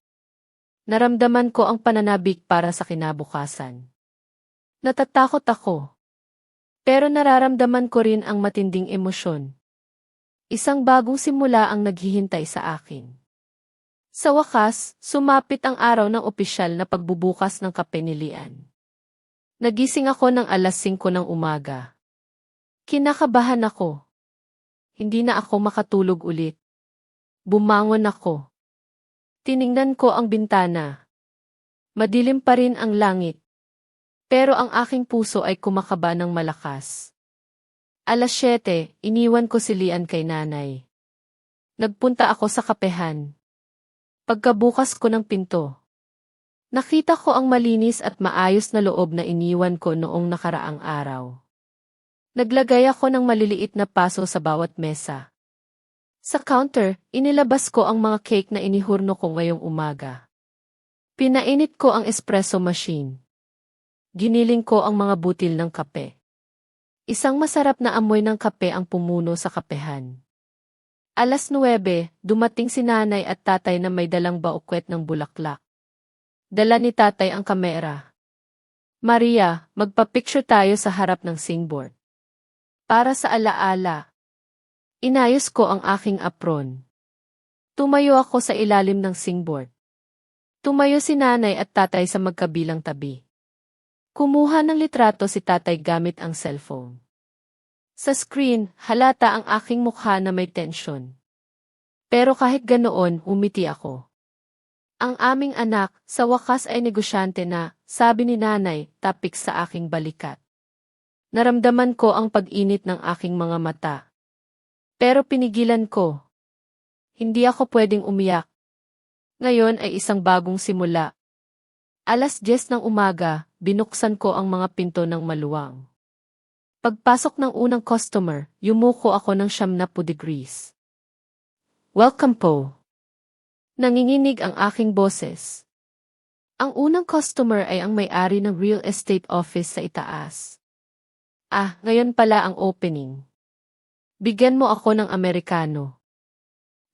Naramdaman ko ang pananabik para sa kinabukasan. Natatakot ako. Pero nararamdaman ko rin ang matinding emosyon. Isang bagong simula ang naghihintay sa akin. Sa wakas, sumapit ang araw ng opisyal na pagbubukas ng kape ni Lian. Nagising ako ng alas 5 ng umaga. Kinakabahan ako. Hindi na ako makatulog ulit. Bumangon ako. Tiningnan ko ang bintana. Madilim pa rin ang langit. Pero ang aking puso ay kumakaba ng malakas. Alas 7, iniwan ko si Lian kay nanay. Nagpunta ako sa kapehan. Pagkabukas ko ng pinto, nakita ko ang malinis at maayos na loob na iniwan ko noong nakaraang araw. Naglagay ako ng maliliit na paso sa bawat mesa. Sa counter, inilabas ko ang mga cake na inihurno ko ngayong umaga. Pinainit ko ang espresso machine. Giniling ko ang mga butil ng kape. Isang masarap na amoy ng kape ang pumuno sa kapehan. Alas 9, dumating si nanay at tatay na may dalang baukwet ng bulaklak. Dala ni tatay ang kamera. Maria, magpa-picture tayo sa harap ng singboard. Para sa alaala. Inayos ko ang aking apron. Tumayo ako sa ilalim ng singboard. Tumayo si nanay at tatay sa magkabilang tabi. Kumuha ng litrato si tatay gamit ang cellphone. Sa screen, halata ang aking mukha na may tensyon. Pero kahit ganoon, umiti ako. Ang aming anak, sa wakas ay negosyante na, sabi ni nanay, tapik sa aking balikat. Naramdaman ko ang pag-init ng aking mga mata. Pero pinigilan ko. Hindi ako pwedeng umiyak. Ngayon ay isang bagong simula. Alas 10 ng umaga, binuksan ko ang mga pinto ng maluwang. Pagpasok ng unang customer, yumuko ako ng 90 degrees. Welcome po. Nanginginig ang aking boses. Ang unang customer ay ang may-ari ng real estate office sa itaas. Ngayon pala ang opening. Bigyan mo ako ng Amerikano.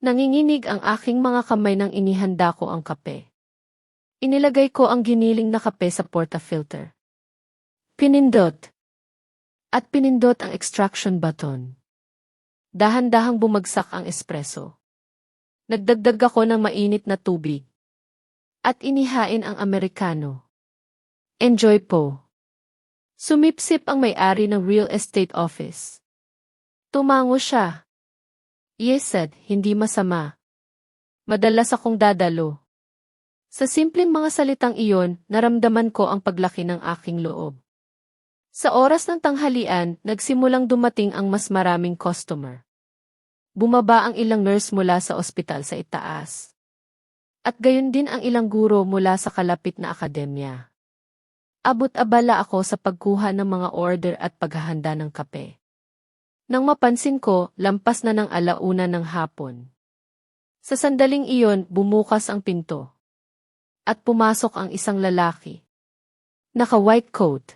Nanginginig ang aking mga kamay nang inihanda ko ang kape. Inilagay ko ang giniling na kape sa portafilter. Pinindot. At pinindot ang extraction button. Dahan-dahang bumagsak ang espresso. Nagdagdag ako ng mainit na tubig. At inihain ang Amerikano. Enjoy po. Sumipsip ang may-ari ng real estate office. Tumango siya. Yes, said, hindi masama. Madalas akong dadalo. Sa simpleng mga salitang iyon, naramdaman ko ang paglaki ng aking loob. Sa oras ng tanghalian, nagsimulang dumating ang mas maraming customer. Bumaba ang ilang nurse mula sa ospital sa itaas. At gayon din ang ilang guro mula sa kalapit na akademya. Abot-abala ako sa pagkuha ng mga order at paghahanda ng kape. Nang mapansin ko, lampas na ng 1:00 ng hapon. Sa sandaling iyon, bumukas ang pinto. At pumasok ang isang lalaki. Naka-white coat.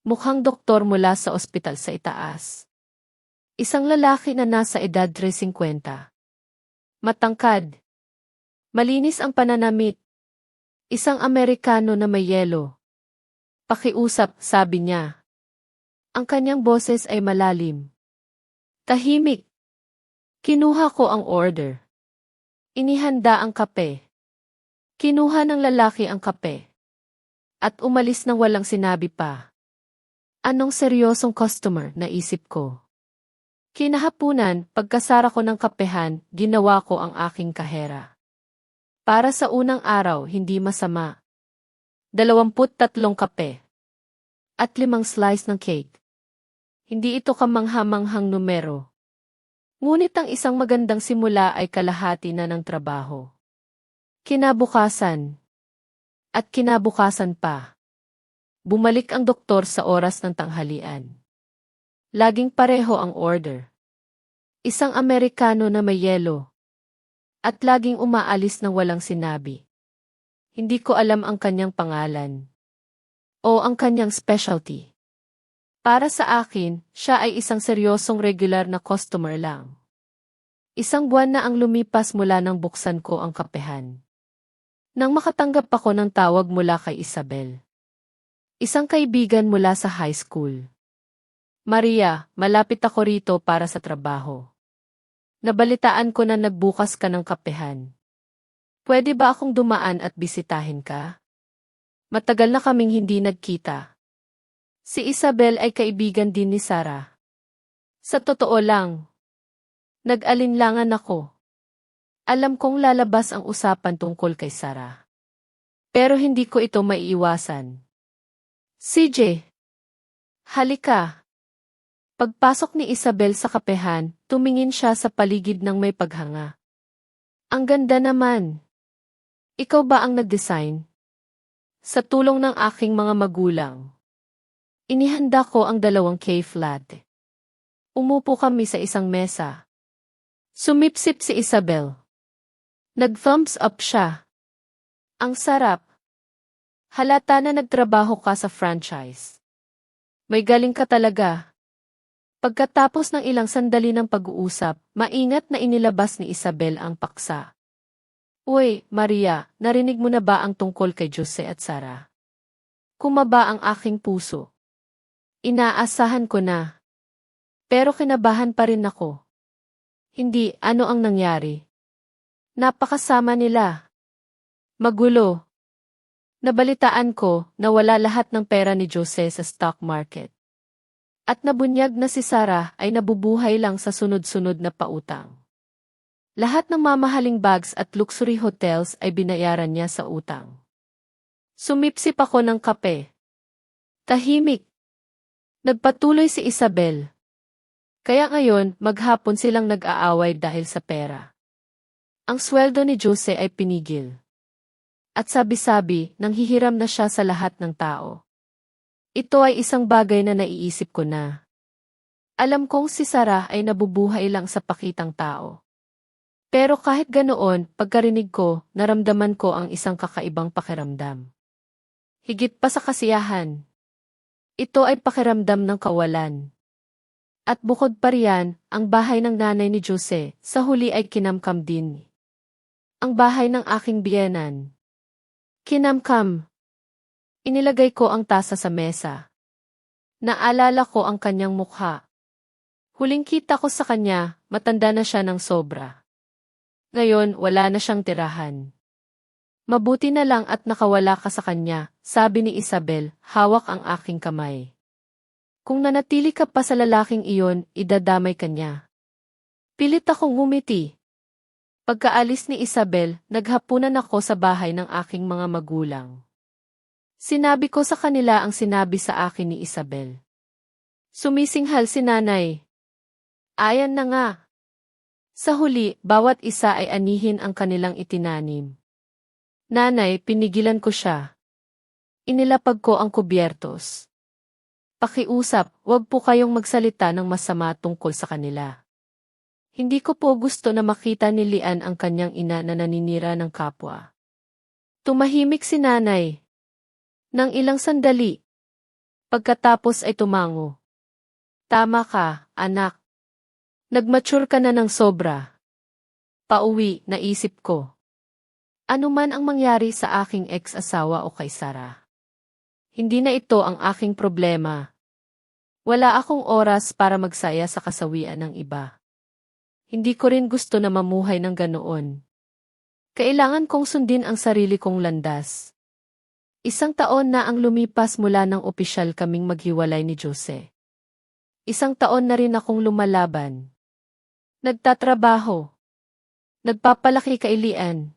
Mukhang doktor mula sa ospital sa itaas. Isang lalaki na nasa edad 50. Matangkad. Malinis ang pananamit. Isang Amerikano na may yelo. Pakiusap, sabi niya. Ang kanyang boses ay malalim. Tahimik. Kinuha ko ang order. Inihanda ang kape. Kinuha ng lalaki ang kape. At umalis nang walang sinabi pa. Anong seryosong customer, naisip ko. Kinahapunan, pagkasara ko ng kapehan, ginawa ko ang aking kahera. Para sa unang araw, hindi masama. 23 kape. At 5 slice ng cake. Hindi ito kamangha-manghang numero. Ngunit ang isang magandang simula ay kalahati na ng trabaho. Kinabukasan. At kinabukasan pa. Bumalik ang doktor sa oras ng tanghalian. Laging pareho ang order. Isang Amerikano na may yelo. At laging umaalis ng walang sinabi. Hindi ko alam ang kanyang pangalan. O ang kanyang specialty. Para sa akin, siya ay isang seryosong regular na customer lang. Isang buwan na ang lumipas mula nang buksan ko ang kapehan. Nang makatanggap ako ng tawag mula kay Isabel. Isang kaibigan mula sa high school. Maria, malapit ako rito para sa trabaho. Nabalitaan ko na nagbukas ka ng kapehan. Pwede ba akong dumaan at bisitahin ka? Matagal na kaming hindi nagkita. Si Isabel ay kaibigan din ni Sarah. Sa totoo lang, nag-alinlangan ako. Alam kong lalabas ang usapan tungkol kay Sarah. Pero hindi ko ito maiiwasan. CJ, halika. Pagpasok ni Isabel sa kapehan, tumingin siya sa paligid ng may paghanga. Ang ganda naman. Ikaw ba ang nag-design? Sa tulong ng aking mga magulang. Inihanda ko ang 2 K-flat. Umupo kami sa isang mesa. Sumipsip si Isabel. Nag-thumbs up siya. Ang sarap. Halata na nagtrabaho ka sa franchise. May galing ka talaga. Pagkatapos ng ilang sandali ng pag-uusap, maingat na inilabas ni Isabel ang paksa. Uy, Maria, narinig mo na ba ang tungkol kay Jose at Sarah? Kumaba ang aking puso. Inaasahan ko na. Pero kinabahan pa rin ako. Hindi, ano ang nangyari? Napakasama nila. Magulo. Nabalitaan ko na wala lahat ng pera ni Jose sa stock market. At nabunyag na si Sarah ay nabubuhay lang sa sunod-sunod na pautang. Lahat ng mamahaling bags at luxury hotels ay binayaran niya sa utang. Sumipsip ako ng kape. Tahimik. Nagpatuloy si Isabel. Kaya ngayon, maghapon silang nag-aaway dahil sa pera. Ang sweldo ni Jose ay pinigil. At sabi-sabi, nanghihiram na siya sa lahat ng tao. Ito ay isang bagay na naiisip ko na. Alam kong si Sarah ay nabubuhay lang sa pakitang tao. Pero kahit ganoon, pagkarinig ko, naramdaman ko ang isang kakaibang pakiramdam. Higit pa sa kasiyahan. Ito ay pakiramdam ng kawalan. At bukod pa riyan, ang bahay ng nanay ni Jose, sa huli ay kinamkam din. Ang bahay ng aking biyenan. Kinamkam. Inilagay ko ang tasa sa mesa. Naalala ko ang kanyang mukha. Huling kita ko sa kanya, matanda na siya ng sobra. Ngayon, wala na siyang tirahan. Mabuti na lang at nakawala ka sa kanya, sabi ni Isabel, hawak ang aking kamay. Kung nanatili ka pa sa lalaking iyon, idadamay ka niya. Pilit akong ngumiti. Pagkaalis ni Isabel, naghapunan ako sa bahay ng aking mga magulang. Sinabi ko sa kanila ang sinabi sa akin ni Isabel. Sumisinghal si nanay. Ayan na nga. Sa huli, bawat isa ay anihin ang kanilang itinanim. Nanay, pinigilan ko siya. Inilapag ko ang kubyertos. Pakiusap, wag po kayong magsalita ng masama tungkol sa kanila. Hindi ko po gusto na makita ni Lian ang kanyang ina na naninira ng kapwa. Tumahimik si nanay. Nang ilang sandali. Pagkatapos ay tumango. Tama ka, anak. Nagmature ka na ng sobra. Pauwi, naisip ko. Ano man ang mangyari sa aking ex-asawa o kay Sarah. Hindi na ito ang aking problema. Wala akong oras para magsaya sa kasawian ng iba. Hindi ko rin gusto na mamuhay ng ganoon. Kailangan kong sundin ang sarili kong landas. Isang taon na ang lumipas mula nang opisyal kaming maghiwalay ni Jose. Isang taon na rin akong lumalaban. Nagtatrabaho. Nagpapalaki kay Lian.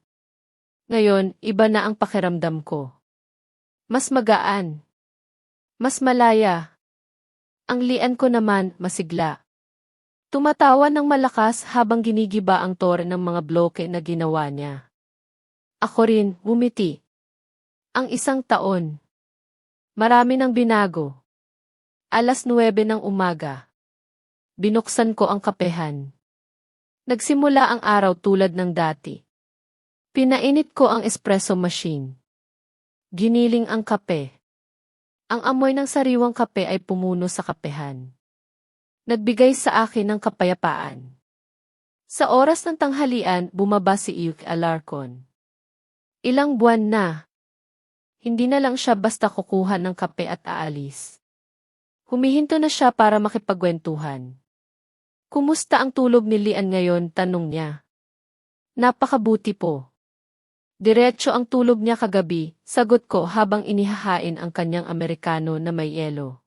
Ngayon, iba na ang pakiramdam ko. Mas magaan. Mas malaya. Ang Lian ko naman, masigla. Tumatawa ng malakas habang ginigiba ang tore ng mga bloke na ginawa niya. Ako rin, ngumiti. Ang isang taon. Marami nang binago. 9:00 ng umaga. Binuksan ko ang kapehan. Nagsimula ang araw tulad ng dati. Pinainit ko ang espresso machine. Giniling ang kape. Ang amoy ng sariwang kape ay pumuno sa kapehan. Nagbigay sa akin ng kapayapaan. Sa oras ng tanghalian, bumaba si Iyuk Alarcon. Ilang buwan na. Hindi na lang siya basta kukuha ng kape at aalis. Humihinto na siya para makipagkwentuhan. Kumusta ang tulog ni Lian ngayon? Tanong niya. Napakabuti po. Diretso ang tulog niya kagabi, sagot ko habang inihahain ang kanyang Amerikano na may yelo.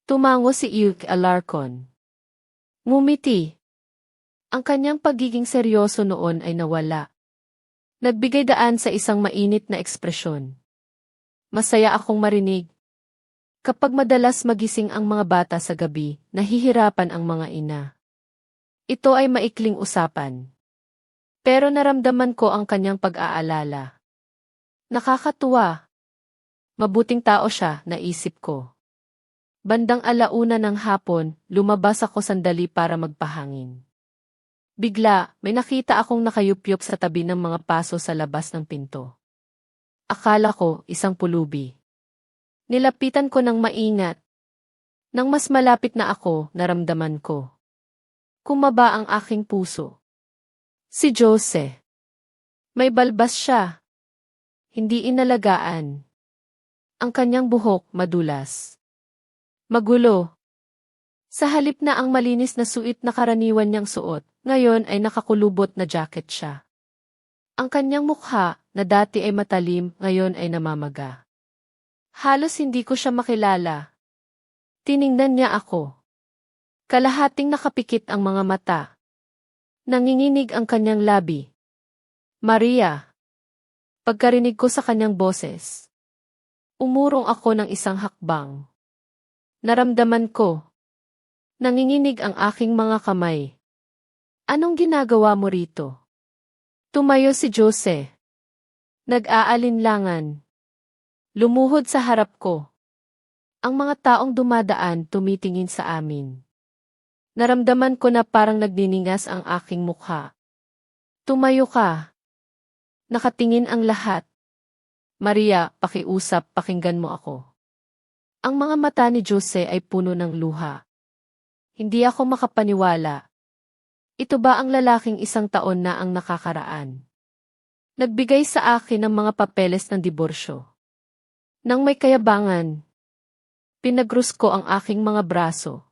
Tumango si Iyuk Alarcon. Ngumiti. Ang kanyang pagiging seryoso noon ay nawala. Nagbigay daan sa isang mainit na ekspresyon. Masaya akong marinig. Kapag madalas magising ang mga bata sa gabi, nahihirapan ang mga ina. Ito ay maikling usapan. Pero naramdaman ko ang kanyang pag-aalala. Nakakatuwa. Mabuting tao siya, naisip ko. Bandang 1:00 ng hapon, lumabas ako sandali para magpahangin. Bigla, may nakita akong nakayupyup sa tabi ng mga paso sa labas ng pinto. Akala ko, isang pulubi. Nilapitan ko ng maingat. Nang mas malapit na ako, naramdaman ko. Kumaba ang aking puso. Si Jose. May balbas siya. Hindi inalagaan. Ang kanyang buhok madulas. Magulo. Sa halip na ang malinis na suit na karaniwan niyang suot, ngayon ay nakakulubot na jacket siya. Ang kanyang mukha, na dati ay matalim, ngayon ay namamaga. Halos hindi ko siya makilala. Tiningnan niya ako. Kalahating nakapikit ang mga mata. Nanginginig ang kanyang labi. Maria. Pagkarinig ko sa kanyang boses. Umurong ako ng isang hakbang. Naramdaman ko. Nanginginig ang aking mga kamay. Anong ginagawa mo rito? Tumayo si Jose. Nag-aalinlangan. Lumuhod sa harap ko. Ang mga taong dumadaan tumitingin sa amin. Naramdaman ko na parang nagniningas ang aking mukha. Tumayo ka. Nakatingin ang lahat. Maria, pakiusap, pakinggan mo ako. Ang mga mata ni Jose ay puno ng luha. Hindi ako makapaniwala. Ito ba ang lalaking 1 taon na ang nakakaraan? Nagbigay sa akin ng mga papeles ng diborsyo. Nang may kayabangan, pinagrus ko ang aking mga braso.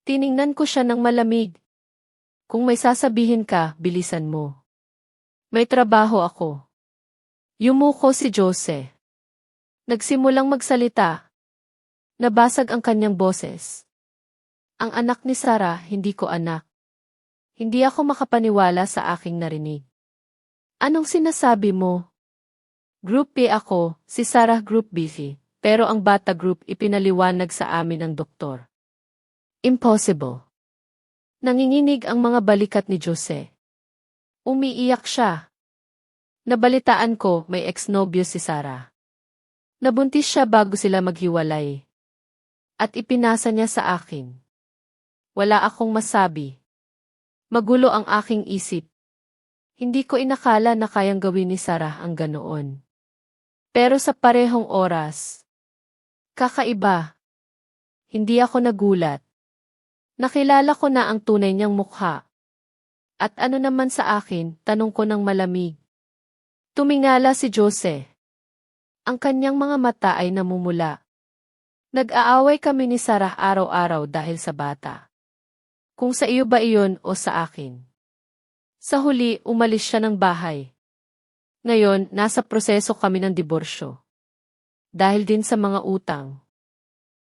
Tiningnan ko siya ng malamig. Kung may sasabihin ka, bilisan mo. May trabaho ako. Yumuko si Jose. Nagsimulang magsalita. Nabasag ang kanyang boses. Ang anak ni Sarah, hindi ko anak. Hindi ako makapaniwala sa aking narinig. Anong sinasabi mo? Group B ako, si Sarah Group B, pero ang bata group ipinaliwanag sa amin ng doktor. Impossible. Nanginginig ang mga balikat ni Jose. Umiiyak siya. Nabalitaan ko may ex-nobyo si Sarah. Nabuntis siya bago sila maghiwalay. At ipinasa niya sa akin. Wala akong masabi. Magulo ang aking isip. Hindi ko inakala na kayang gawin ni Sarah ang ganoon. Pero sa parehong oras, kakaiba. Hindi ako nagulat. Nakilala ko na ang tunay niyang mukha. At ano naman sa akin, tanong ko ng malamig. Tumingala si Jose. Ang kanyang mga mata ay namumula. Nag-aaway kami ni Sarah araw-araw dahil sa bata. Kung sa iyo ba iyon o sa akin. Sa huli, umalis siya ng bahay. Ngayon, nasa proseso kami ng diborsyo. Dahil din sa mga utang.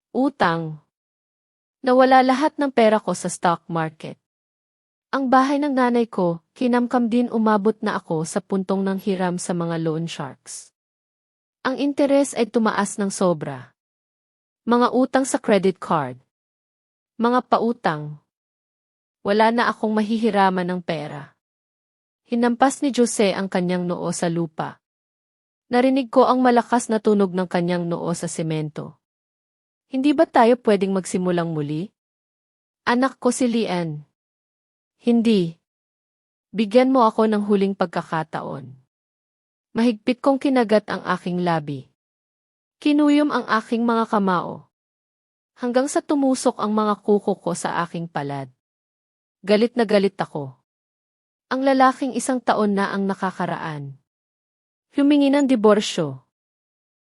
Utang. Nawala lahat ng pera ko sa stock market. Ang bahay ng nanay ko, kinamkam din umabot na ako sa puntong ng hiram sa mga loan sharks. Ang interes ay tumaas ng sobra. Mga utang sa credit card. Mga pautang. Wala na akong mahihiraman ng pera. Hinampas ni Jose ang kanyang noo sa lupa. Narinig ko ang malakas na tunog ng kanyang noo sa semento. Hindi ba tayo pwedeng magsimulang muli? Anak ko si Lian. Hindi. Bigyan mo ako ng huling pagkakataon. Mahigpit kong kinagat ang aking labi. Kinuyom ang aking mga kamao. Hanggang sa tumusok ang mga kuko ko sa aking palad. Galit na galit ako. Ang lalaking 1 taon na ang nakakaraan. Humingi ng diborsyo.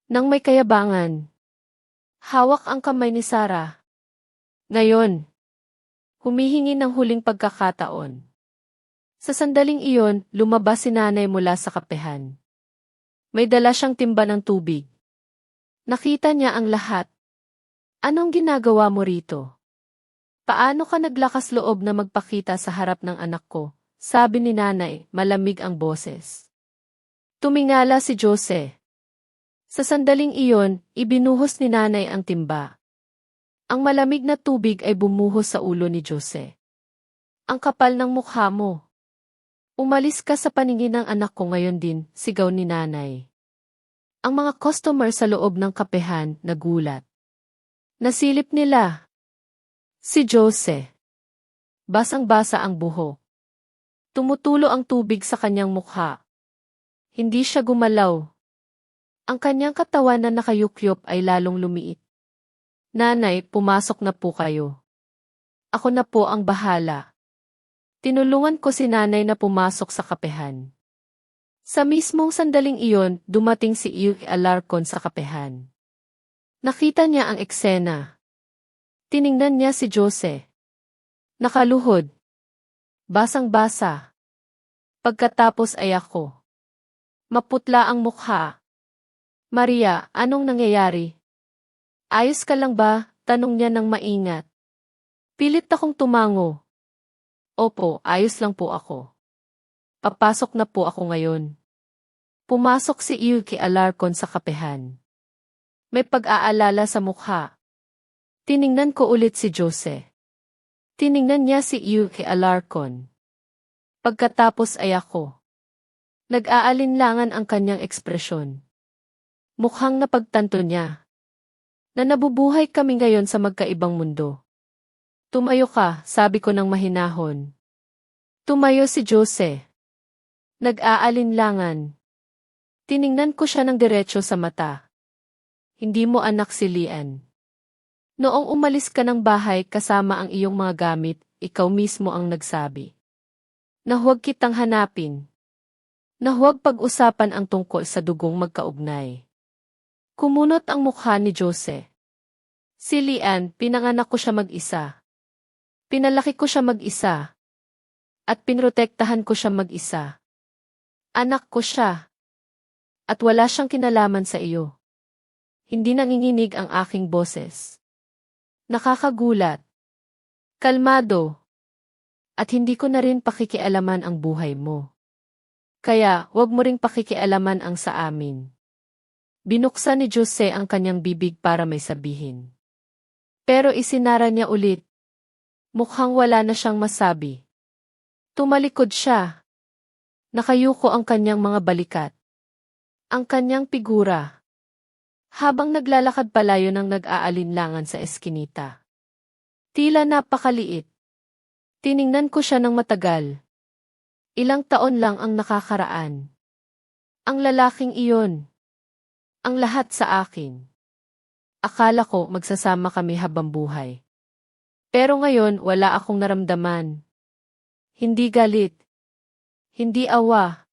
Nang may kayabangan. Hawak ang kamay ni Sarah. Ngayon, humihingi ng huling pagkakataon. Sa sandaling iyon, lumabas si nanay mula sa kapehan. May dala siyang timba ng tubig. Nakita niya ang lahat. Anong ginagawa mo rito? Paano ka naglakas loob na magpakita sa harap ng anak ko? Sabi ni nanay, malamig ang boses. Tumingala si Jose. Sa sandaling iyon, ibinuhos ni nanay ang timba. Ang malamig na tubig ay bumuhos sa ulo ni Jose. Ang kapal ng mukha mo. Umalis ka sa paningin ng anak ko ngayon din, sigaw ni nanay. Ang mga customer sa loob ng kapehan nagulat. Nasilip nila. Si Jose. Basang-basa ang buhok. Tumutulo ang tubig sa kanyang mukha. Hindi siya gumalaw. Ang kanyang katawan na nakayukyop ay lalong lumiit. Nanay, pumasok na po kayo. Ako na po ang bahala. Tinulungan ko si nanay na pumasok sa kapehan. Sa mismong sandaling iyon, dumating si Iyuk Alarcon sa kapehan. Nakita niya ang eksena. Tiningnan niya si Jose. Nakaluhod. Basang-basa. Pagkatapos ay ako. Maputla ang mukha. Maria, anong nangyayari? Ayos ka lang ba? Tanong niya ng maingat. Pilit akong tumango. Opo, ayos lang po ako. Papasok na po ako ngayon. Pumasok si Iyuk Alarcon sa kapehan. May pag-aalala sa mukha. Tiningnan ko ulit si Jose. Tiningnan niya si Iyuk Alarcon. Pagkatapos ay ako. Nag-aalinlangan ang kanyang ekspresyon. Mukhang napagtanto niya. Na nabubuhay kami ngayon sa magkaibang mundo. Tumayo ka, sabi ko ng mahinahon. Tumayo si Jose. Nag-aalinlangan. Tiningnan ko siya ng diretso sa mata. Hindi mo anak si Lian. Noong umalis ka ng bahay kasama ang iyong mga gamit, ikaw mismo ang nagsabi. Na huwag kitang hanapin. Na huwag pag-usapan ang tungkol sa dugong magkaugnay. Kumunot ang mukha ni Jose. Si Lian, pinanganak ko siya mag-isa. Pinalaki ko siya mag-isa. At pinrotektahan ko siya mag-isa. Anak ko siya. At wala siyang kinalaman sa iyo. Hindi nanginginig ang aking boses. Nakakagulat. Kalmado. At hindi ko na rin pakikialaman ang buhay mo. Kaya, huwag mo ring pakikialaman ang sa amin. Binuksan ni Jose ang kanyang bibig para may sabihin. Pero isinara niya ulit. Mukhang wala na siyang masabi. Tumalikod siya. Nakayuko ang kanyang mga balikat. Ang kanyang figura. Habang naglalakad palayo ng nag-aalinlangan sa eskinita. Tila napakaliit. Tiningnan ko siya ng matagal. Ilang taon lang ang nakakaraan. Ang lalaking iyon. Ang lahat sa akin. Akala ko magsasama kami habang buhay. Pero ngayon wala akong naramdaman. Hindi galit. Hindi awa.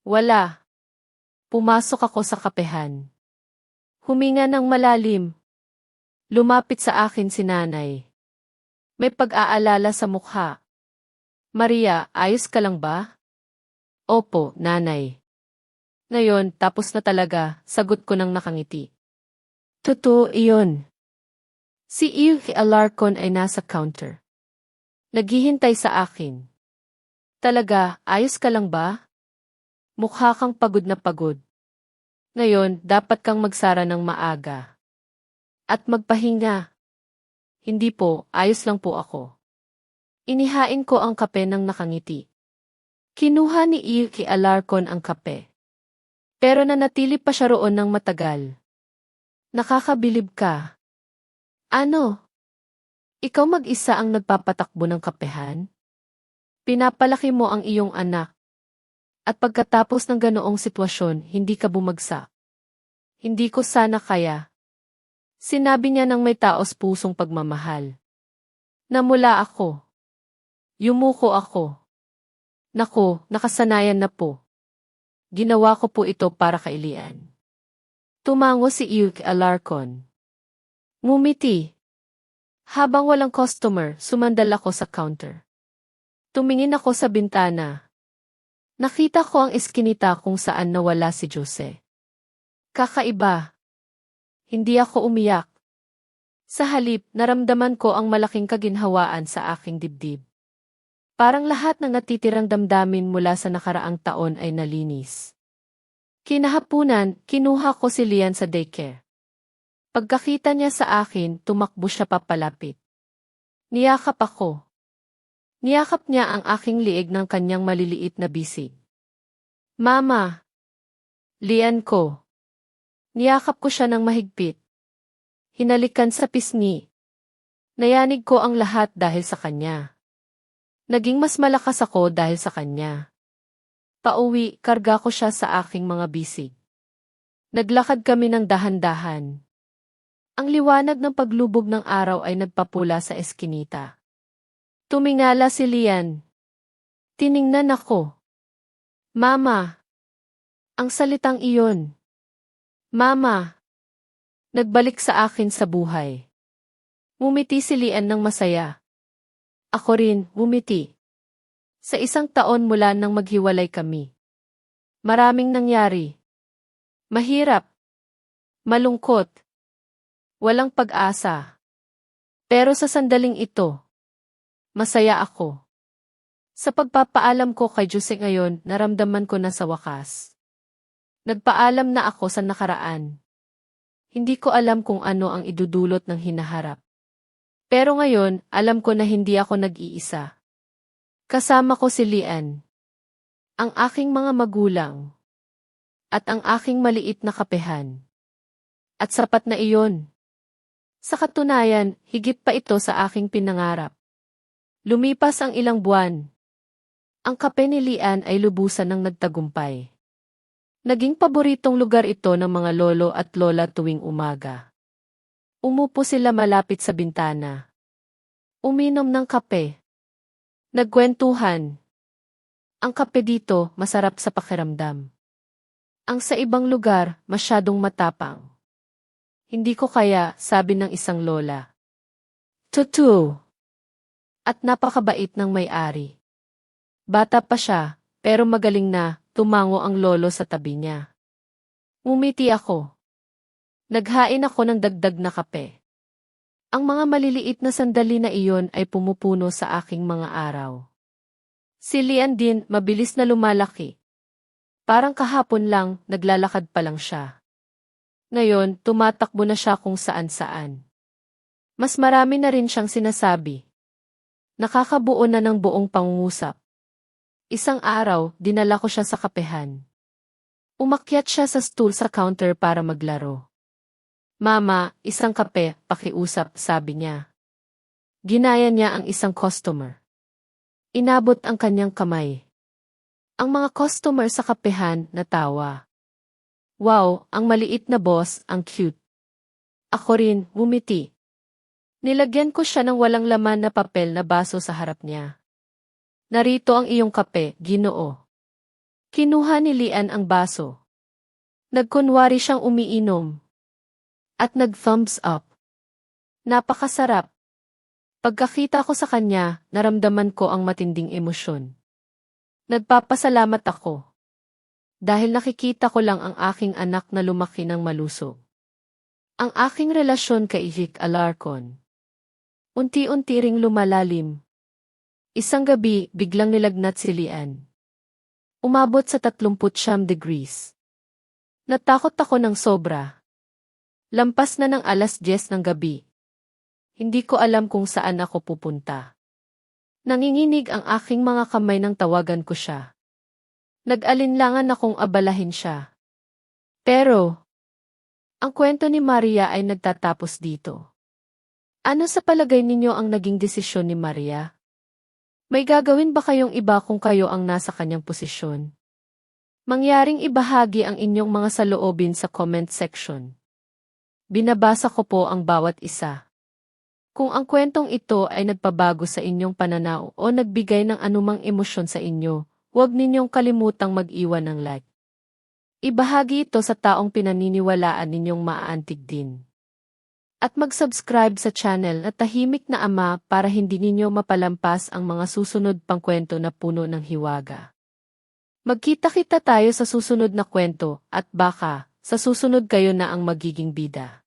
Wala. Pumasok ako sa kapehan. Huminga ng malalim. Lumapit sa akin si nanay. May pag-aalala sa mukha. Maria, ayos ka lang ba? Opo, nanay. Ngayon, tapos na talaga, sagot ko ng nakangiti. Totoo iyon. Si Eve Alarcon ay nasa counter. Naghihintay sa akin. Talaga, ayos ka lang ba? Mukha kang pagod na pagod. Ngayon, dapat kang magsara ng maaga. At magpahinga. Hindi po, ayos lang po ako. Inihain ko ang kape ng nakangiti. Kinuha ni Eve Alarcon ang kape. Pero nanatili pa siya roon ng matagal. Nakakabilib ka. Ano? Ikaw mag-isa ang nagpapatakbo ng kapehan? Pinapalaki mo ang iyong anak. At pagkatapos ng ganoong sitwasyon, hindi ka bumagsak. Hindi ko sana kaya. Sinabi niya ng may taos pusong pagmamahal. Namula ako. Yumuko ako. Naku, nakasanayan na po. Ginawa ko po ito para kay Lian. Tumango si Eve Alarcon. Ngumiti. Habang walang customer, sumandal ako sa counter. Tumingin ako sa bintana. Nakita ko ang eskinita kung saan nawala si Jose. Kakaiba. Hindi ako umiyak. Sa halip, naramdaman ko ang malaking kaginhawaan sa aking dibdib. Parang lahat ng natitirang damdamin mula sa nakaraang taon ay nalinis. Kinahapunan, kinuha ko si Lian sa daycare. Pagkakita niya sa akin, tumakbo siya papalapit. Niyakap ako. Niyakap niya ang aking liig ng kanyang maliliit na bisig. Mama! Lian ko. Niyakap ko siya ng mahigpit. Hinalikan sa pisngi. Nayanig ko ang lahat dahil sa kanya. Naging mas malakas ako dahil sa kanya. Pauwi, karga ko siya sa aking mga bisig. Naglakad kami ng dahan-dahan. Ang liwanag ng paglubog ng araw ay nagpapula sa eskinita. Tumingala si Lian. Tiningnan ako. Mama! Ang salitang iyon. Mama! Nagbalik sa akin sa buhay. Ngumiti si Lian ng masaya. Ako rin, ngumiti. Sa isang taon mula nang maghiwalay kami. Maraming nangyari. Mahirap. Malungkot. Walang pag-asa. Pero sa sandaling ito, masaya ako. Sa pagpapaalam ko kay Jose ngayon, naramdaman ko na sa wakas. Nagpaalam na ako sa nakaraan. Hindi ko alam kung ano ang idudulot ng hinaharap. Pero ngayon, alam ko na hindi ako nag-iisa. Kasama ko si Lian, ang aking mga magulang, at ang aking maliit na kapehan. At sapat na iyon. Sa katunayan, higit pa ito sa aking pinangarap. Lumipas ang ilang buwan. Ang kape ni Lian ay lubusan ng nagtagumpay. Naging paboritong lugar ito ng mga lolo at lola tuwing umaga. Umupo sila malapit sa bintana. Uminom ng kape. Nagkwentuhan. Ang kape dito, masarap sa pakiramdam. Ang sa ibang lugar, masyadong matapang. Hindi ko kaya, sabi ng isang lola. Totoo. At napakabait ng may-ari. Bata pa siya, pero magaling na, tumango ang lolo sa tabi niya. Ngumiti ako. Naghain ako ng dagdag na kape. Ang mga maliliit na sandali na iyon ay pumupuno sa aking mga araw. Si Lian din, mabilis na lumalaki. Parang kahapon lang, naglalakad pa lang siya. Ngayon, tumatakbo na siya kung saan-saan. Mas marami na rin siyang sinasabi. Nakakabuo na ng buong pangungusap. Isang araw, dinala ko siya sa kapehan. Umakyat siya sa stool sa counter para maglaro. Mama, isang kape, pakiusap, sabi niya. Ginaya niya ang isang customer. Inabot ang kanyang kamay. Ang mga customer sa kapehan natawa. Wow, ang maliit na boss, ang cute. Ako rin, ngumiti. Nilagyan ko siya ng walang laman na papel na baso sa harap niya. Narito ang iyong kape, Ginoo. Kinuha ni Lian ang baso. Nagkunwari siyang umiinom. At nag-thumbs up. Napakasarap. Pagkakita ko sa kanya, naramdaman ko ang matinding emosyon. Nagpapasalamat ako. Dahil nakikita ko lang ang aking anak na lumaki ng malusog. Ang aking relasyon kay Rick Alarcon. Unti-unti ring lumalalim. Isang gabi, biglang nilagnat si Lian. Umabot sa 39 degrees. Natakot ako ng sobra. Lampas na ng alas 10 ng gabi. Hindi ko alam kung saan ako pupunta. Nanginginig ang aking mga kamay nang tawagan ko siya. Nag-alinlangan akong abalahin siya. Pero, ang kwento ni Maria ay nagtatapos dito. Ano sa palagay ninyo ang naging desisyon ni Maria? May gagawin ba kayong iba kung kayo ang nasa kanyang posisyon? Mangyaring ibahagi ang inyong mga saloobin sa comment section. Binabasa ko po ang bawat isa. Kung ang kwentong ito ay nagpabago sa inyong pananaw o nagbigay ng anumang emosyon sa inyo, huwag ninyong kalimutang mag-iwan ng like. Ibahagi ito sa taong pinaniniwalaan ninyong maaantig din. At mag-subscribe sa channel na Tahimik na Ama para hindi ninyo mapalampas ang mga susunod pang kwento na puno ng hiwaga. Magkita-kita tayo sa susunod na kwento at baka sa susunod kayo na ang magiging bida.